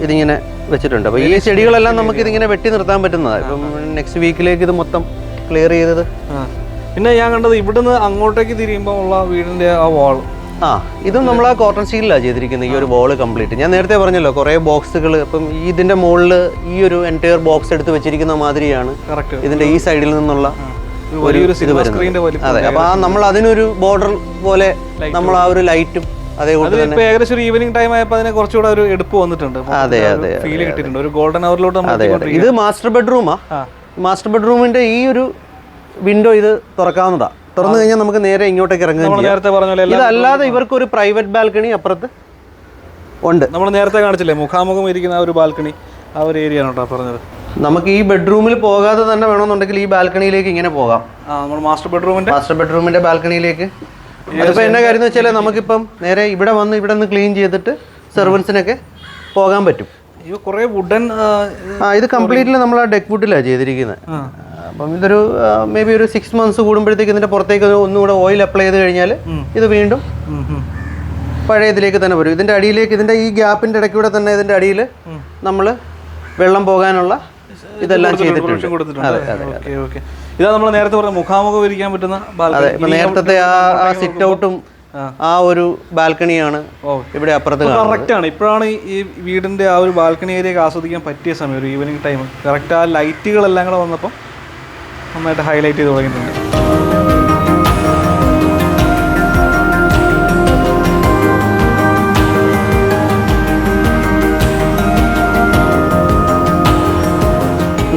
B: ഇതിങ്ങനെ വെച്ചിട്ടുണ്ട്. അപ്പോൾ ഈ ചെടികളെല്ലാം നമുക്ക് ഇതിങ്ങനെ വെട്ടി നിർത്താൻ പറ്റുന്നതാണ്. ഇപ്പം നെക്സ്റ്റ് വീക്കിലേക്ക് ഇത് മൊത്തം ക്ലിയർ ചെയ്തത്.
A: പിന്നെ ഞാൻ കണ്ടത് ഇവിടുന്ന് അങ്ങോട്ടേക്ക് തിരിയുമ്പോൾ ഉള്ള വീടിന്റെ ആ വാൾ,
B: ഇതും നമ്മൾ ആ കോട്ടൺ സ്റ്റീലിലാണ് ചെയ്തിരിക്കുന്നത്. ഈ ഒരു വോള് കംപ്ലീറ്റ് ഞാൻ നേരത്തെ പറഞ്ഞല്ലോ, കുറേ ബോക്സുകൾ. അപ്പം ഇതിന്റെ മുകളിൽ ഈ ഒരു എൻറ്റയർ ബോക്സ് എടുത്ത് വെച്ചിരിക്കുന്ന മാതിരിയാണ് ഇതിന്റെ ഈ സൈഡിൽ നിന്നുള്ള
A: വലിയൊരു സിൽവർ സ്ക്രീനിന്റെ വലിപ്പം.
B: അതെ, അപ്പൊ നമ്മൾ അതിനൊരു ബോർഡർ പോലെ നമ്മൾ ആ ഒരു ലൈറ്റും അതേപോലെ തന്നെ
A: ഏകദേശം ഒരു ഈവനിങ് ടൈം ആയപ്പോൾ അതിനെ കുറച്ചുകൂടെ ഒരു എടുപ്പ് വന്നിട്ടുണ്ട്. ഫീൽ കിട്ടിയിട്ടുണ്ട്, ഒരു ഗോൾഡൻ അവറിലോട്ട്.
B: ഇത് മാസ്റ്റർ ബെഡ്റൂമാ. മാസ്റ്റർ ബെഡ്റൂമിന്റെ ഈ ഒരു വിൻഡോ ഇത് തുറക്കാവുന്നതാ. തുറന്നു കഴിഞ്ഞാൽ നമുക്ക് നേരെ ഇങ്ങോട്ടേക്ക് ഇറങ്ങുകയും ചെയ്യാം. ഇതല്ലാതെ ഇവർക്ക് ഒരു പ്രൈവറ്റ് ബാൽക്കണി അപ്പുറത്ത് ഉണ്ട്.
A: നമ്മൾ നേരത്തെ കാണിച്ചില്ലേ മുഖാമുഖം ഇരിക്കുന്ന ആ ഒരു ബാൽക്കണി, ആ ഒരു ഏരിയ ആണ് കേട്ടോ പറഞ്ഞത്.
B: നമുക്ക് ഈ ബെഡ്റൂമിൽ പോകാതെ തന്നെ വേണമെന്നുണ്ടെങ്കിൽ ഈ ബാൽക്കണിയിലേക്ക് ഇങ്ങനെ പോകാം.
A: നമ്മൾ മാസ്റ്റർ ബെഡ്റൂമിന്റെ
B: ബാൽക്കണിയിലേക്ക്. അതിപ്പോൾ എന്നാ കാര്യം എന്ന് വെച്ചാൽ നമുക്കിപ്പം നേരെ ഇവിടെ വന്ന് ഇവിടെ നിന്ന് ക്ലീൻ ചെയ്തിട്ട് സെർവൻസിനൊക്കെ പോകാൻ പറ്റും.
A: കുറേ വുഡൻ,
B: ഇത് കംപ്ലീറ്റ്ലി നമ്മൾ ആ ഡെക്ക് വുഡിലാണ് ചെയ്തിരിക്കുന്നത്. അപ്പം ഇതൊരു മേ ബി ഒരു 6 months കൂടുമ്പോഴത്തേക്ക് ഇതിന്റെ പുറത്തേക്ക് ഒന്നുകൂടെ ഓയിൽ അപ്ലൈ ചെയ്ത് കഴിഞ്ഞാൽ ഇത് വീണ്ടും പഴയ ഇതിലേക്ക് തന്നെ വരും. ഇതിന്റെ അടിയിലേക്ക്, ഇതിന്റെ ഈ ഗ്യാപ്പിന്റെ ഇടയ്ക്കൂടെ തന്നെ ഇതിന്റെ അടിയിൽ നമ്മൾ വെള്ളം പോകാനുള്ള ഇതെല്ലാം ചെയ്തിട്ടുണ്ട്.
A: ഇതാ നമ്മൾ നേരത്തെ പറഞ്ഞ മുഖാമുഖം ഇരിക്കാൻ പറ്റുന്ന
B: നേരത്തെ ആ സിറ്റ് ഔട്ടും ആ ഒരു ബാൽക്കണിയാണ് ഇവിടെ അപ്പുറത്ത്.
A: കറക്റ്റ് ആണ്. ഇപ്പോഴാണ് ഈ വീടിന്റെ ആ ഒരു ബാൽക്കണി ഏരിയ ആസ്വദിക്കാൻ പറ്റിയ സമയം, ഒരു ഈവനിങ് ടൈം. കറക്റ്റ് ആ ലൈറ്റുകളെല്ലാം കൂടെ വന്നപ്പോൾ നന്നായിട്ട് ഹൈലൈറ്റ് ചെയ്ത് തുടങ്ങിയിട്ടുണ്ട്.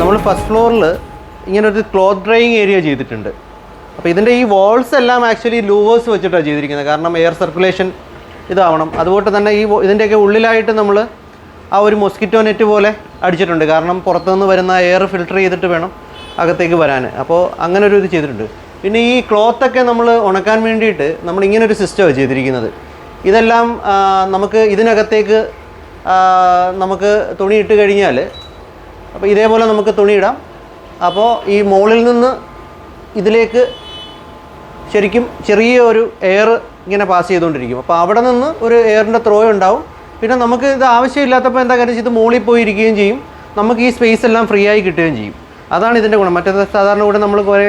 B: നമ്മൾ ഫസ്റ്റ് ഫ്ലോറിൽ ഇങ്ങനെ ഒരു ക്ലോത്ത് ഡ്രൈയിങ് ഏരിയ ചെയ്തിട്ടുണ്ട്. അപ്പോൾ ഇതിൻ്റെ ഈ വാൾസ് എല്ലാം ആക്ച്വലി ലൂവേഴ്സ് വെച്ചിട്ടാണ് ചെയ്തിരിക്കുന്നത്. കാരണം എയർ സർക്കുലേഷൻ ഇതാവണം. അതുപോലെ തന്നെ ഇതിൻ്റെയൊക്കെ ഉള്ളിലായിട്ട് നമ്മൾ ആ ഒരു മൊസ്കിറ്റോ നെറ്റ് പോലെ അടിച്ചിട്ടുണ്ട്. കാരണം പുറത്തുനിന്ന് വരുന്ന എയർ ഫിൽട്ടർ ചെയ്തിട്ട് വേണം അകത്തേക്ക് വരാൻ. അപ്പോൾ അങ്ങനെ ഒരു ഇത് ചെയ്തിട്ടുണ്ട്. പിന്നെ ഈ ക്ലോത്തൊക്കെ നമ്മൾ ഉണക്കാൻ വേണ്ടിയിട്ട് നമ്മൾ ഇങ്ങനെ ഒരു സിസ്റ്റമാണ് ചെയ്തിരിക്കുന്നത്. ഇതെല്ലാം നമുക്ക് ഇതിനകത്തേക്ക് നമുക്ക് തുണി ഇട്ട് കഴിഞ്ഞാൽ, അപ്പോൾ ഇതേപോലെ നമുക്ക് തുണിയിടാം. അപ്പോൾ ഈ മുകളിൽ നിന്ന് ഇതിലേക്ക് ശരിക്കും ചെറിയ ഒരു എയർ ഇങ്ങനെ പാസ് ചെയ്തുകൊണ്ടിരിക്കും. അപ്പോൾ അവിടെ നിന്ന് ഒരു എയറിൻ്റെ ത്രോ ഉണ്ടാവും. പിന്നെ നമുക്ക് ഇത് ആവശ്യമില്ലാത്തപ്പോൾ എന്താ കാര്യം, ഇത് മുകളിൽ പോയി ഇരിക്കുകയും ചെയ്യും. നമുക്ക് ഈ സ്പേസ് എല്ലാം ഫ്രീ ആയി കിട്ടുകയും ചെയ്യും. അതാണ് ഇതിൻ്റെ ഗുണം. മറ്റേത് സാധാരണ കൂടെ നമ്മൾ കുറേ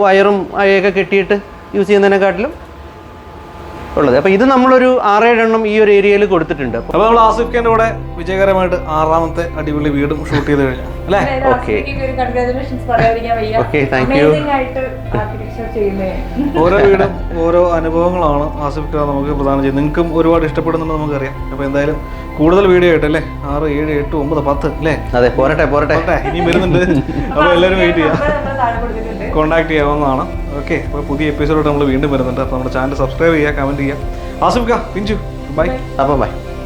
B: വയറും അയൊക്കെ കെട്ടിയിട്ട് യൂസ് ചെയ്യുന്നതിനെക്കാട്ടിലും ഉള്ളത്. അപ്പോൾ ഇത് നമ്മളൊരു 6-7 എണ്ണം ഈ ഒരു ഏരിയയിൽ കൊടുത്തിട്ടുണ്ട്.
A: അപ്പോൾ നമ്മൾ ആസിഫ് ഖാൻ്റെ കൂടെ വിജയകരമായിട്ട് 6ാമത്തെ അടിപൊളി വീടും ഷൂട്ട് ചെയ്ത് കഴിഞ്ഞു അല്ലേ?
B: Okay, thank you.
A: ഓരോ വീടും ഓരോ അനുഭവങ്ങളാണ് ആസിഫ് ഖാൻ നമുക്ക് പ്രദാനം ചെയ്യുന്നത്. നിങ്ങൾക്കും ഒരുപാട് ഇഷ്ടപ്പെടുന്നുണ്ട് നമുക്കറിയാം. അപ്പോൾ എന്തായാലും കൂടുതൽ വീഡിയോ ആയിട്ട് അല്ലേ, 6, 7, 8, 9, 10 അല്ലേ?
B: അതെ, പോരട്ടെ
A: ഇനിയും വരുന്നുണ്ട്. അപ്പോൾ എല്ലാവരും വെയിറ്റ് ചെയ്യാം, കോൺടാക്ട് ചെയ്യാവുന്നതാണ്. ഓക്കെ, അപ്പോൾ പുതിയ എപ്പിസോഡ് നമ്മൾ വീണ്ടും വരുന്നുണ്ട്. അപ്പോൾ നമ്മുടെ ചാനൽ സബ്സ്ക്രൈബ് ചെയ്യുക, കമൻറ്റ് ചെയ്യുക. ആസിഫ് ഖാൻ, പിഞ്ചു, ബൈ.
B: അപ്പോൾ ബൈ.